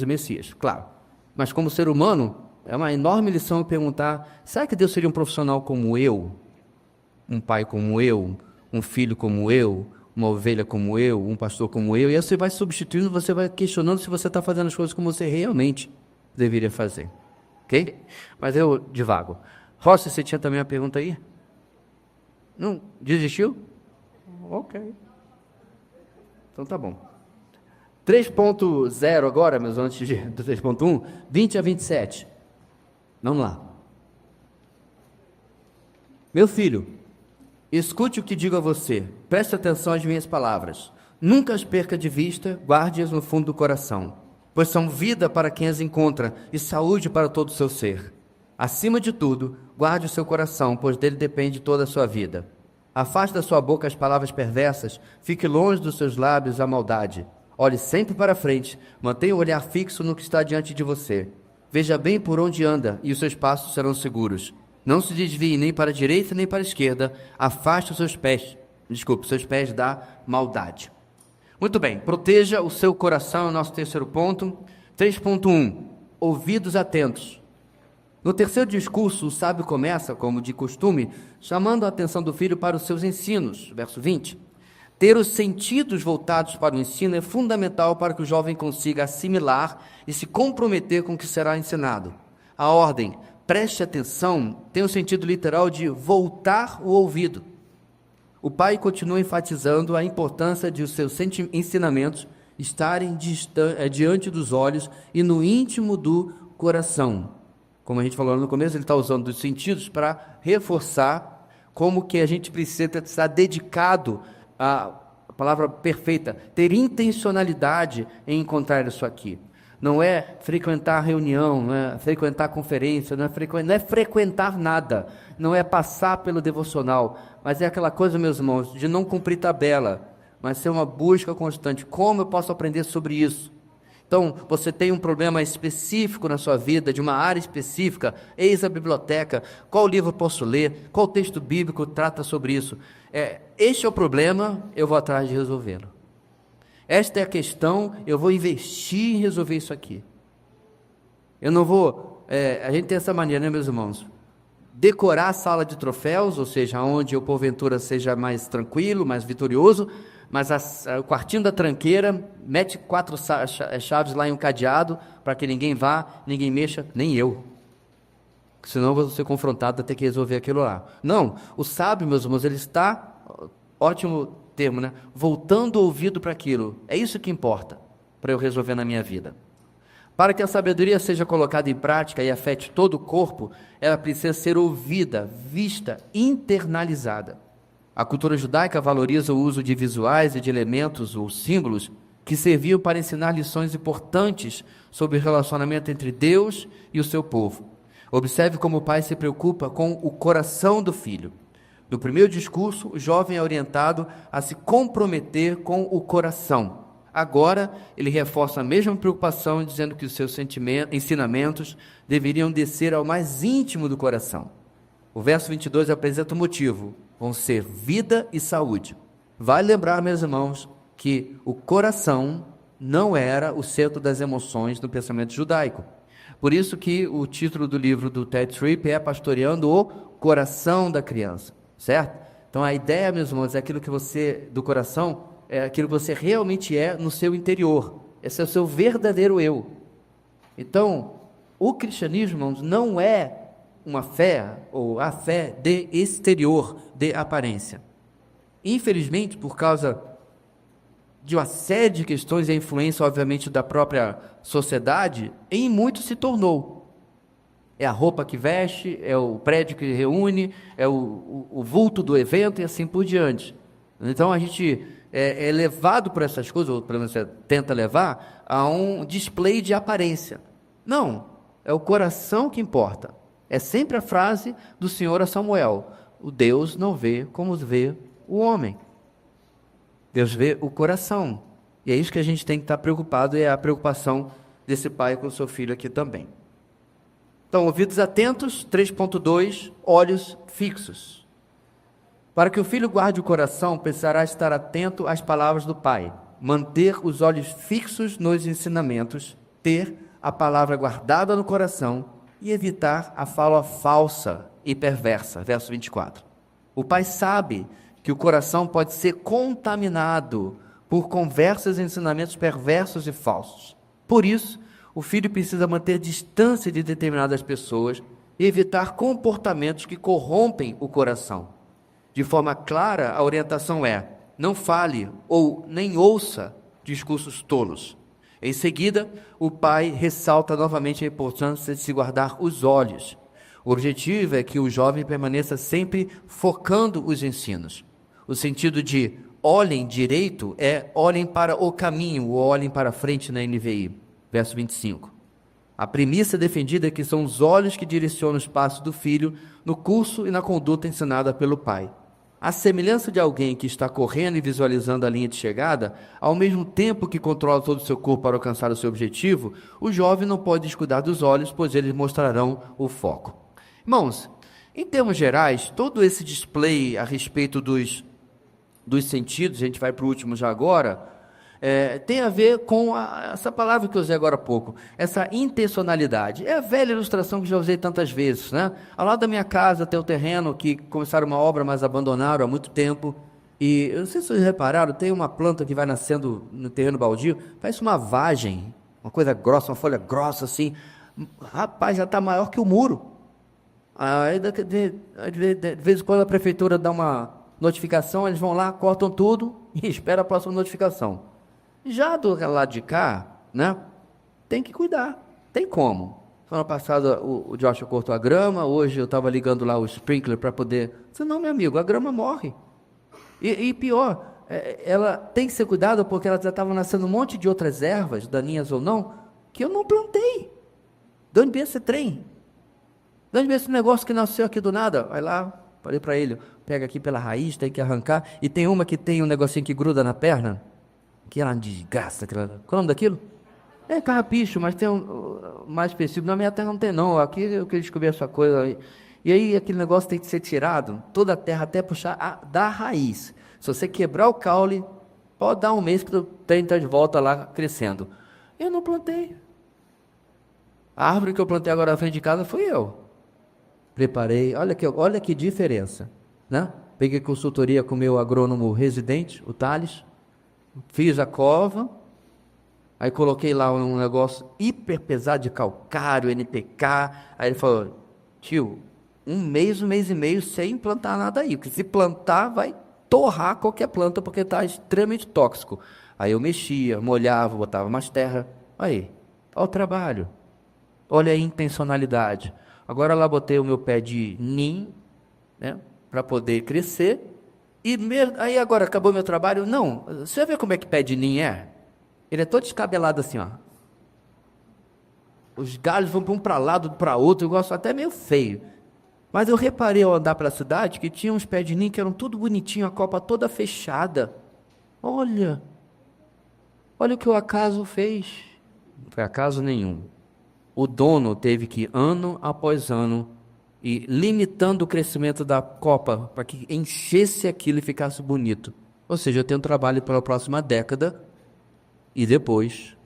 e Messias, claro. Mas como ser humano, é uma enorme lição eu perguntar, será que Deus seria um profissional como eu? Um pai como eu? Um filho como eu? Uma ovelha como eu? Um pastor como eu? E aí você vai substituindo, você vai questionando se você está fazendo as coisas como você realmente deveria fazer. Ok? Mas eu divago. Rossi, você tinha também uma pergunta aí? Não? Desistiu? Ok. Então tá bom. 3.0 agora, meus antes do 3.1, 20 a 27. Vamos lá. Meu filho, escute o que digo a você, preste atenção às minhas palavras. Nunca as perca de vista, guarde-as no fundo do coração, pois são vida para quem as encontra e saúde para todo o seu ser. Acima de tudo, guarde o seu coração, pois dele depende toda a sua vida. Afaste da sua boca as palavras perversas, fique longe dos seus lábios a maldade. Olhe sempre para frente, mantenha o olhar fixo no que está diante de você. Veja bem por onde anda e os seus passos serão seguros. Não se desvie nem para a direita nem para a esquerda, afaste os seus pés da maldade. Muito bem, proteja o seu coração, é o nosso terceiro ponto. 3.1, ouvidos atentos. No terceiro discurso, o sábio começa, como de costume, chamando a atenção do filho para os seus ensinos. Verso 20. Ter os sentidos voltados para o ensino é fundamental para que o jovem consiga assimilar e se comprometer com o que será ensinado. A ordem, preste atenção, tem o sentido literal de voltar o ouvido. O pai continua enfatizando a importância de os seus ensinamentos estarem diante dos olhos e no íntimo do coração. Como a gente falou no começo, ele está usando os sentidos para reforçar como que a gente precisa estar dedicado à palavra perfeita, ter intencionalidade em encontrar isso aqui. Não é frequentar reunião, não é frequentar conferência, não é frequentar nada, não é passar pelo devocional, mas é aquela coisa, meus irmãos, de não cumprir tabela, mas ser uma busca constante. Como eu posso aprender sobre isso? Então, você tem um problema específico na sua vida, de uma área específica, eis a biblioteca, qual livro eu posso ler, qual texto bíblico trata sobre isso? Este é o problema, eu vou atrás de resolvê-lo. Esta é a questão, eu vou investir em resolver isso aqui. Eu não vou, a gente tem essa maneira, né, meus irmãos? Decorar a sala de troféus, ou seja, onde eu porventura seja mais tranquilo, mais vitorioso, mas o quartinho da tranqueira, mete 4 chaves lá em um cadeado, para que ninguém vá, ninguém mexa, nem eu. Senão eu vou ser confrontado a ter que resolver aquilo lá. Não, o sábio, meus irmãos, ele está, ótimo termo, né? Voltando o ouvido para aquilo. É isso que importa para eu resolver na minha vida. Para que a sabedoria seja colocada em prática e afete todo o corpo, ela precisa ser ouvida, vista, internalizada. A cultura judaica valoriza o uso de visuais e de elementos ou símbolos que serviam para ensinar lições importantes sobre o relacionamento entre Deus e o seu povo. Observe como o pai se preocupa com o coração do filho. No primeiro discurso, o jovem é orientado a se comprometer com o coração. Agora, ele reforça a mesma preocupação, dizendo que os seus ensinamentos deveriam descer ao mais íntimo do coração. O verso 22 apresenta o motivo. Vão ser vida e saúde. Vale lembrar, meus irmãos, que o coração não era o centro das emoções no pensamento judaico. Por isso que o título do livro do Ted Tripp é Pastoreando o coração da criança, certo? Então a ideia, meus irmãos, é aquilo que você, do coração, é aquilo que você realmente é no seu interior. Esse é o seu verdadeiro eu. Então, o cristianismo, irmãos, não é uma fé, ou a fé de exterior, de aparência. Infelizmente, por causa de uma série de questões e a influência, obviamente, da própria sociedade, em muito se tornou. É a roupa que veste, é o prédio que reúne, é o vulto do evento e assim por diante. Então a gente é levado por essas coisas, ou pelo menos você tenta levar, a um display de aparência. Não, é o coração que importa. É sempre a frase do Senhor a Samuel: o Deus não vê como vê o homem. Deus vê o coração. E é isso que a gente tem que estar preocupado, e é a preocupação desse pai com o seu filho aqui também. Então, ouvidos atentos, 3.2, olhos fixos. Para que o filho guarde o coração, precisará estar atento às palavras do pai, manter os olhos fixos nos ensinamentos, ter a palavra guardada no coração e evitar a fala falsa e perversa. Verso 24. O pai sabe que o coração pode ser contaminado por conversas e ensinamentos perversos e falsos. Por isso, o filho precisa manter distância de determinadas pessoas e evitar comportamentos que corrompem o coração. De forma clara, a orientação é: não fale ou nem ouça discursos tolos. Em seguida, o pai ressalta novamente a importância de se guardar os olhos. O objetivo é que o jovem permaneça sempre focando os ensinos. O sentido de olhem direito é olhem para o caminho, ou olhem para frente na NVI. Verso 25. A premissa defendida é que são os olhos que direcionam os passos do filho no curso e na conduta ensinada pelo pai. À semelhança de alguém que está correndo e visualizando a linha de chegada, ao mesmo tempo que controla todo o seu corpo para alcançar o seu objetivo, o jovem não pode descuidar dos olhos, pois eles mostrarão o foco. Irmãos, em termos gerais, todo esse display a respeito dos sentidos, a gente vai para o último já agora, tem a ver com essa palavra que eu usei agora há pouco, essa intencionalidade. É a velha ilustração que já usei tantas vezes, né? Ao lado da minha casa tem um terreno que começaram uma obra, mas abandonaram há muito tempo. E eu não sei se vocês repararam, tem uma planta que vai nascendo no terreno baldio, parece uma vagem, uma coisa grossa, uma folha grossa assim. Rapaz, já está maior que o muro. Aí, de vez em quando a prefeitura dá uma notificação, eles vão lá, cortam tudo e esperam a próxima notificação. Já do lado de cá, né, tem que cuidar, tem como. Semana passada o Joshua cortou a grama, hoje eu estava ligando lá o sprinkler para poder... Senão, meu amigo, a grama morre. E pior, ela tem que ser cuidada porque ela já estava nascendo um monte de outras ervas, daninhas ou não, que eu não plantei. De onde vem esse trem? De onde vem esse negócio que nasceu aqui do nada? Vai lá, falei para ele, pega aqui pela raiz, tem que arrancar. E tem uma que tem um negocinho que gruda na perna, que é uma desgraça. Qual é o nome daquilo? É carrapicho, mas tem um mais específico. Na minha terra não tem não, aqui eu queria descobrir essa coisa. E aí aquele negócio tem que ser tirado, toda a terra até puxar da raiz. Se você quebrar o caule, pode dar um mês que o trem está de volta lá crescendo. Eu não plantei. A árvore que eu plantei agora na frente de casa fui eu. Preparei, olha que diferença, né? Peguei consultoria com o meu agrônomo residente, o Thales, fiz a cova, aí coloquei lá um negócio hiper pesado de calcário, NPK, aí ele falou, tio, um mês e meio sem plantar nada aí, porque se plantar vai torrar qualquer planta, porque está extremamente tóxico. Aí eu mexia, molhava, botava mais terra, aí, olha o trabalho, olha a intencionalidade. Agora lá botei o meu pé de nim, né, para poder crescer, e aí agora acabou meu trabalho. Não, você vai ver como é que pé de nim é? Ele é todo descabelado assim, ó. Os galhos vão para um para lá, outro para outro, eu gosto até meio feio. Mas eu reparei ao andar pela cidade que tinha uns pés de nim que eram tudo bonitinho, a copa toda fechada. Olha o que o acaso fez. Não foi acaso nenhum. O dono teve que, ano após ano, ir limitando o crescimento da copa para que enchesse aquilo e ficasse bonito. Ou seja, eu tenho trabalho pela próxima década e depois.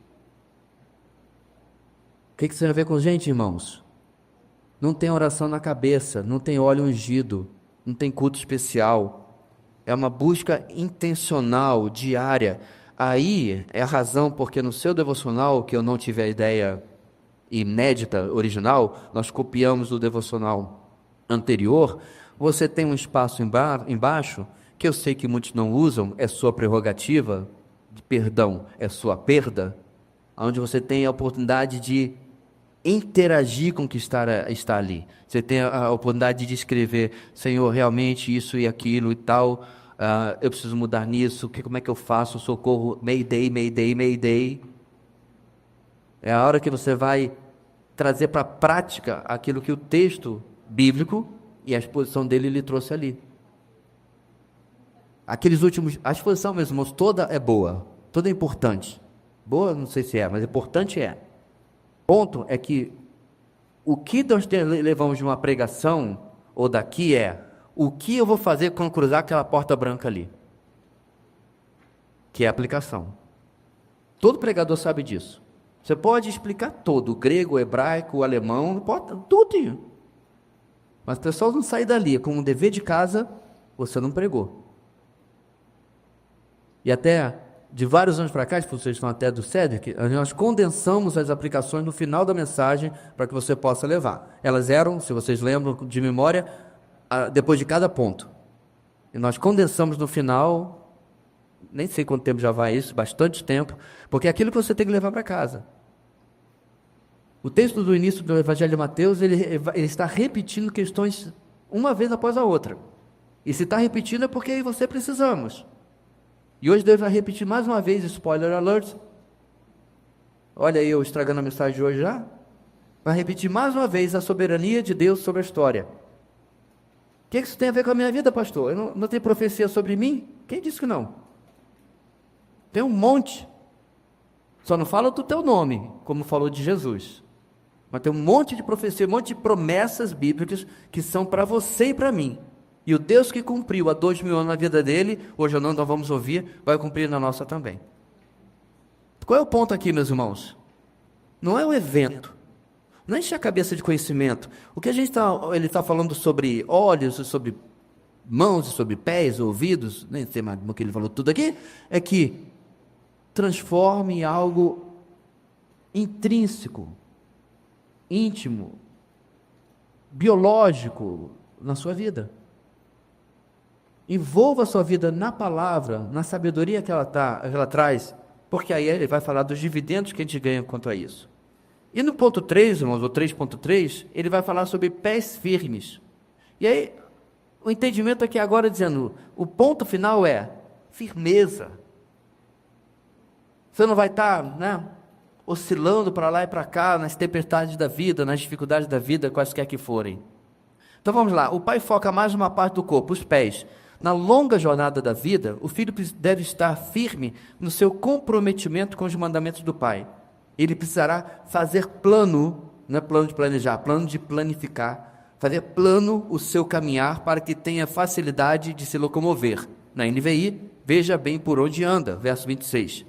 O que isso tem a ver com gente, irmãos? Não tem oração na cabeça, não tem óleo ungido, não tem culto especial. É uma busca intencional, diária. Aí é a razão porque no seu devocional, que eu não tive a ideia inédita, original, nós copiamos do devocional anterior, você tem um espaço embaixo, que eu sei que muitos não usam, é sua prerrogativa, de perdão, é sua perda, onde você tem a oportunidade de interagir com o que está ali. Você tem a oportunidade de escrever, Senhor, realmente isso e aquilo e tal, eu preciso mudar nisso, como é que eu faço? Socorro, Mayday, Mayday, Mayday. É a hora que você vai trazer para a prática aquilo que o texto bíblico e a exposição dele lhe trouxe ali. Aqueles últimos, a exposição, meus irmãos, toda é boa, toda é importante. Boa, não sei se é, mas importante é. Ponto é que o que nós levamos de uma pregação ou daqui é o que eu vou fazer quando cruzar aquela porta branca ali, que é a aplicação. Todo pregador sabe disso. Você pode explicar todo, o grego, o hebraico, o alemão, tudo. Mas o pessoal não sai dali com um dever de casa, você não pregou. E até de vários anos para cá, se vocês estão até do Cedric, nós condensamos as aplicações no final da mensagem para que você possa levar. Elas eram, se vocês lembram de memória, depois de cada ponto. E nós condensamos no final, nem sei quanto tempo já vai isso, bastante tempo, porque é aquilo que você tem que levar para casa. O texto do início do Evangelho de Mateus, ele está repetindo questões uma vez após a outra. E se está repetindo é porque você precisamos. E hoje Deus vai repetir mais uma vez, spoiler alert. Olha aí eu estragando a mensagem de hoje já. Vai repetir mais uma vez a soberania de Deus sobre a história. O que isso tem a ver com a minha vida, pastor? Não tem profecia sobre mim? Quem disse que não? Tem um monte. Só não fala do teu nome, como falou de Jesus. Mas tem um monte de profecia, um monte de promessas bíblicas que são para você e para mim. E o Deus que cumpriu há 2000 anos na vida dele, hoje ou não, nós vamos ouvir, vai cumprir na nossa também. Qual é o ponto aqui, meus irmãos? Não é o evento, não enche a cabeça de conhecimento. O que ele está falando sobre olhos, sobre mãos, sobre pés, ouvidos, nem sei mais o que ele falou tudo aqui, é que transforme em algo intrínseco, íntimo, biológico na sua vida. Envolva a sua vida na palavra, na sabedoria que ela traz, porque aí ele vai falar dos dividendos que a gente ganha quanto a isso. E no ponto 3, irmãos, o 3.3, ele vai falar sobre pés firmes. E aí, o entendimento aqui agora dizendo, o ponto final é firmeza. Você não vai estar, oscilando para lá e para cá, nas tempestades da vida, nas dificuldades da vida, quaisquer que forem. Então vamos lá, o pai foca mais uma parte do corpo, os pés. Na longa jornada da vida, o filho deve estar firme no seu comprometimento com os mandamentos do pai. Ele precisará fazer plano, não é plano de planejar, plano de planificar, fazer plano o seu caminhar para que tenha facilidade de se locomover. Na NVI, veja bem por onde anda, verso 26.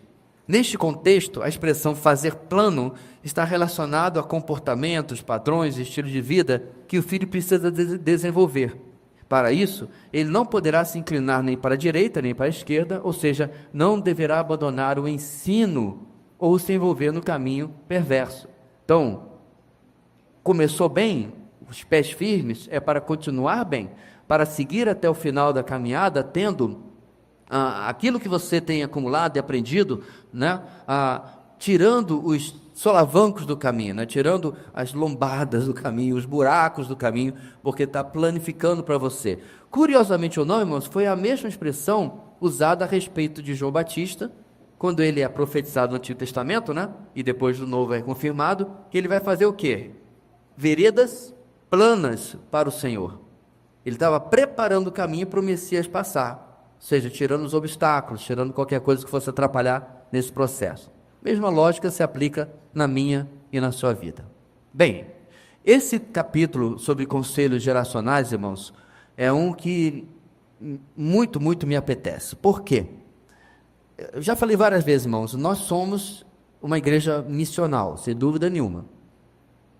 Neste contexto, a expressão fazer plano está relacionado a comportamentos, padrões, estilo de vida que o filho precisa desenvolver. Para isso, ele não poderá se inclinar nem para a direita nem para a esquerda, ou seja, não deverá abandonar o ensino ou se envolver no caminho perverso. Então, começou bem, os pés firmes, é para continuar bem, para seguir até o final da caminhada, tendo aquilo que você tem acumulado e aprendido, tirando os solavancos do caminho, tirando as lombadas do caminho, os buracos do caminho, porque está planificando para você. Curiosamente ou não, irmãos, foi a mesma expressão usada a respeito de João Batista, quando ele é profetizado no Antigo Testamento, e depois do Novo é confirmado, que ele vai fazer o quê? Veredas planas para o Senhor. Ele estava preparando o caminho para o Messias passar, ou seja, tirando os obstáculos, tirando qualquer coisa que fosse atrapalhar nesse processo. Mesma lógica se aplica na minha e na sua vida. Bem, esse capítulo sobre conselhos geracionais, irmãos, é um que muito, muito me apetece. Por quê? Eu já falei várias vezes, irmãos, nós somos uma igreja missional, sem dúvida nenhuma.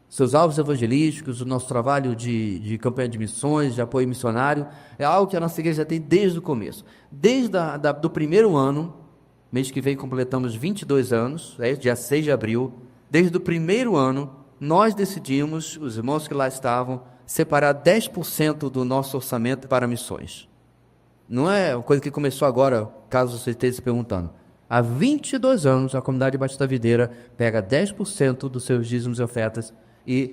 seus alvos evangelísticos, o nosso trabalho de campanha de missões, de apoio missionário, é algo que a nossa igreja tem desde o começo. Desde do primeiro ano, mês que vem completamos 22 anos, dia 6 de abril, desde o primeiro ano, nós decidimos, os irmãos que lá estavam, separar 10% do nosso orçamento para missões. Não é uma coisa que começou agora, caso você esteja se perguntando. Há 22 anos, a comunidade Batista Videira pega 10% dos seus dízimos e ofertas,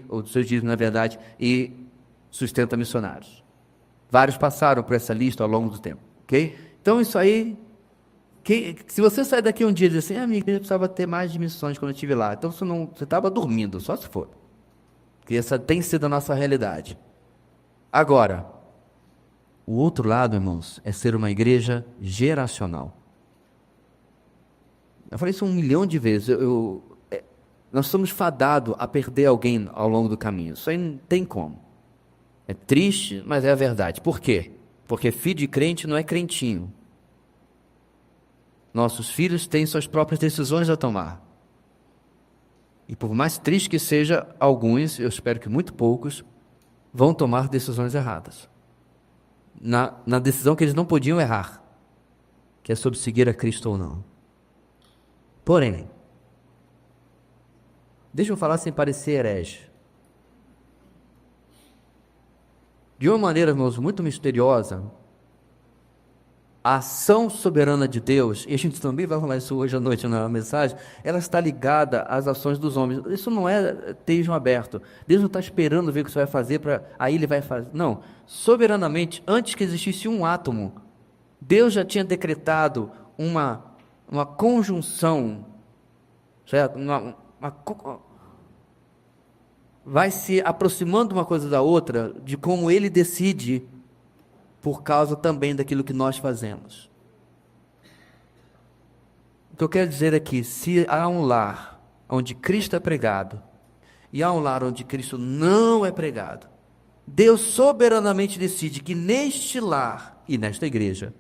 ou dos seus dízimos, na verdade, e sustenta missionários. Vários passaram por essa lista ao longo do tempo, ok? Então, isso aí, se você sair daqui um dia e dizer assim, minha igreja precisava ter mais de missões quando eu estive lá, então você estava dormindo, só se for. Porque essa tem sido a nossa realidade. Agora, o outro lado, irmãos, é ser uma igreja geracional. Eu falei isso 1 milhão de vezes. Nós somos fadados a perder alguém ao longo do caminho. Isso aí não tem como. É triste, mas é a verdade. Por quê? Porque filho de crente não é crentinho. Nossos filhos têm suas próprias decisões a tomar. E por mais triste que seja, alguns, eu espero que muito poucos, vão tomar decisões erradas. Na decisão que eles não podiam errar, que é sobre seguir a Cristo ou não. Porém, deixa eu falar sem parecer herege. De uma maneira, irmãos, muito misteriosa, a ação soberana de Deus, e a gente também vai falar isso hoje à noite na mensagem, ela está ligada às ações dos homens. Isso não é tejo aberto. Deus não está esperando ver o que você vai fazer, aí ele vai fazer. Não. Soberanamente, antes que existisse um átomo, Deus já tinha decretado uma conjunção, certo? Vai se aproximando uma coisa da outra, de como ele decide, por causa também daquilo que nós fazemos. O que eu quero dizer aqui, se há um lar onde Cristo é pregado, e há um lar onde Cristo não é pregado, Deus soberanamente decide que neste lar e nesta igreja,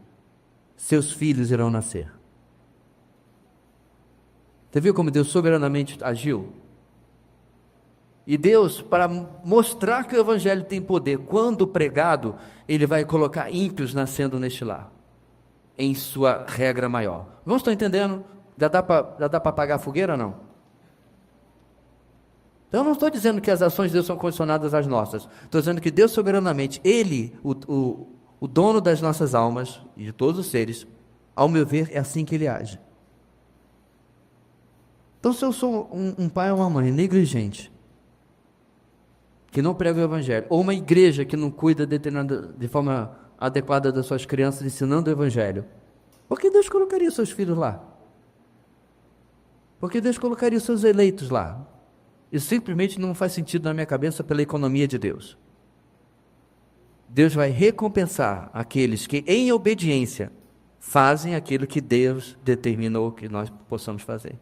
seus filhos irão nascer. Você viu como Deus soberanamente agiu? E Deus, para mostrar que o Evangelho tem poder, quando pregado, Ele vai colocar ímpios nascendo neste lar, em sua regra maior. Não estão entendendo? Já dá para apagar a fogueira ou não? Então, eu não estou dizendo que as ações de Deus são condicionadas às nossas. Estou dizendo que Deus soberanamente, Ele, o dono das nossas almas e de todos os seres, ao meu ver, é assim que Ele age. Então, se eu sou um pai ou uma mãe negligente, que não prega o Evangelho, ou uma igreja que não cuida de forma adequada das suas crianças, ensinando o Evangelho, por que Deus colocaria seus filhos lá? Por que Deus colocaria os seus eleitos lá? Isso simplesmente não faz sentido na minha cabeça pela economia de Deus. Deus vai recompensar aqueles que, em obediência, fazem aquilo que Deus determinou que nós possamos fazer.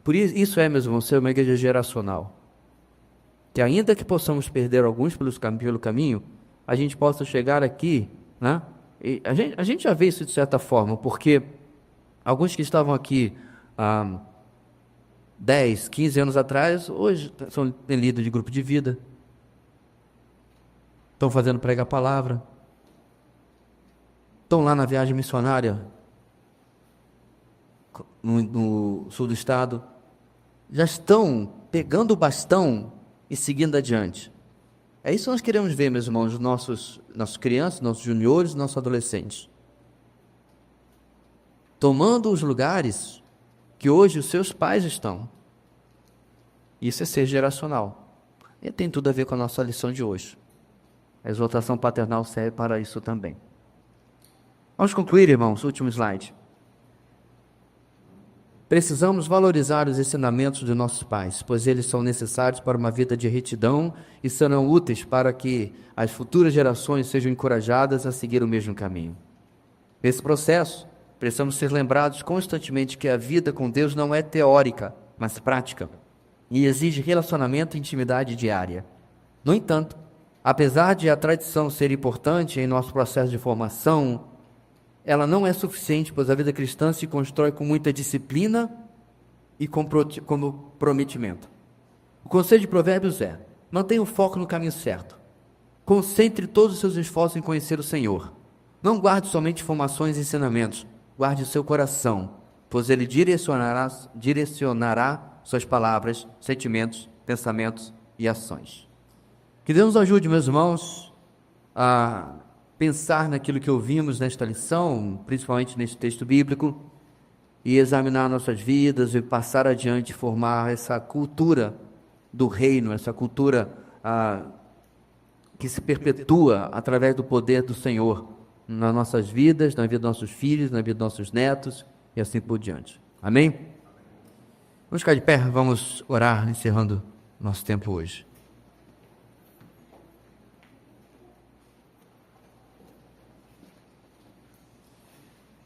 Por isso meus irmãos, ser uma igreja geracional. Que ainda que possamos perder alguns pelo caminho, a gente possa chegar aqui, né? E a gente já vê isso de certa forma, porque alguns que estavam aqui há 10, 15 anos atrás, hoje têm líder de grupo de vida, estão fazendo pregar a palavra, estão lá na viagem missionária no sul do estado, já estão pegando o bastão e seguindo adiante. É isso que nós queremos ver, meus irmãos, nossos crianças, nossos juniores, nossos adolescentes. Tomando os lugares que hoje os seus pais estão. Isso é ser geracional. E tem tudo a ver com a nossa lição de hoje. A exortação paternal serve para isso também. Vamos concluir, irmãos, último slide. Precisamos valorizar os ensinamentos de nossos pais, pois eles são necessários para uma vida de retidão e serão úteis para que as futuras gerações sejam encorajadas a seguir o mesmo caminho. Nesse processo, precisamos ser lembrados constantemente que a vida com Deus não é teórica, mas prática, e exige relacionamento e intimidade diária. No entanto, apesar de a tradição ser importante em nosso processo de formação, ela não é suficiente, pois a vida cristã se constrói com muita disciplina e comprometimento. O conselho de Provérbios é: mantenha o foco no caminho certo. Concentre todos os seus esforços em conhecer o Senhor. Não guarde somente informações e ensinamentos, guarde o seu coração, pois ele direcionará suas palavras, sentimentos, pensamentos e ações. Que Deus nos ajude, meus irmãos, a pensar naquilo que ouvimos nesta lição, principalmente neste texto bíblico, e examinar nossas vidas e passar adiante, formar essa cultura do reino, essa cultura que se perpetua através do poder do Senhor nas nossas vidas, na vida dos nossos filhos, na vida dos nossos netos e assim por diante. Amém? Vamos ficar de pé, vamos orar, encerrando nosso tempo hoje.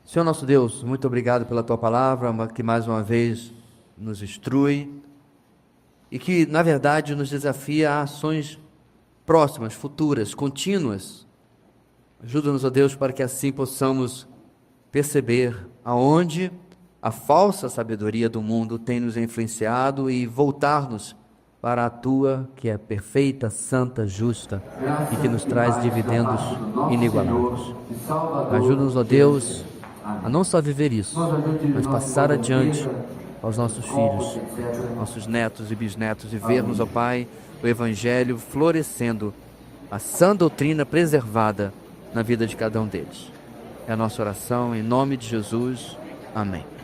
Senhor nosso Deus, muito obrigado pela Tua palavra, que mais uma vez nos instrui e que, na verdade, nos desafia a ações próximas, futuras, contínuas. Ajuda-nos, ó Deus, para que assim possamos perceber aonde a falsa sabedoria do mundo tem nos influenciado e voltar-nos para a Tua, que é perfeita, santa, justa e que nos traz dividendos inigualáveis. Ajuda-nos, ó Deus, a não só viver isso, mas passar adiante aos nossos filhos, nossos netos e bisnetos e vermos, ó Pai, o Evangelho florescendo, a sã doutrina preservada na vida de cada um deles. É a nossa oração em nome de Jesus. Amém.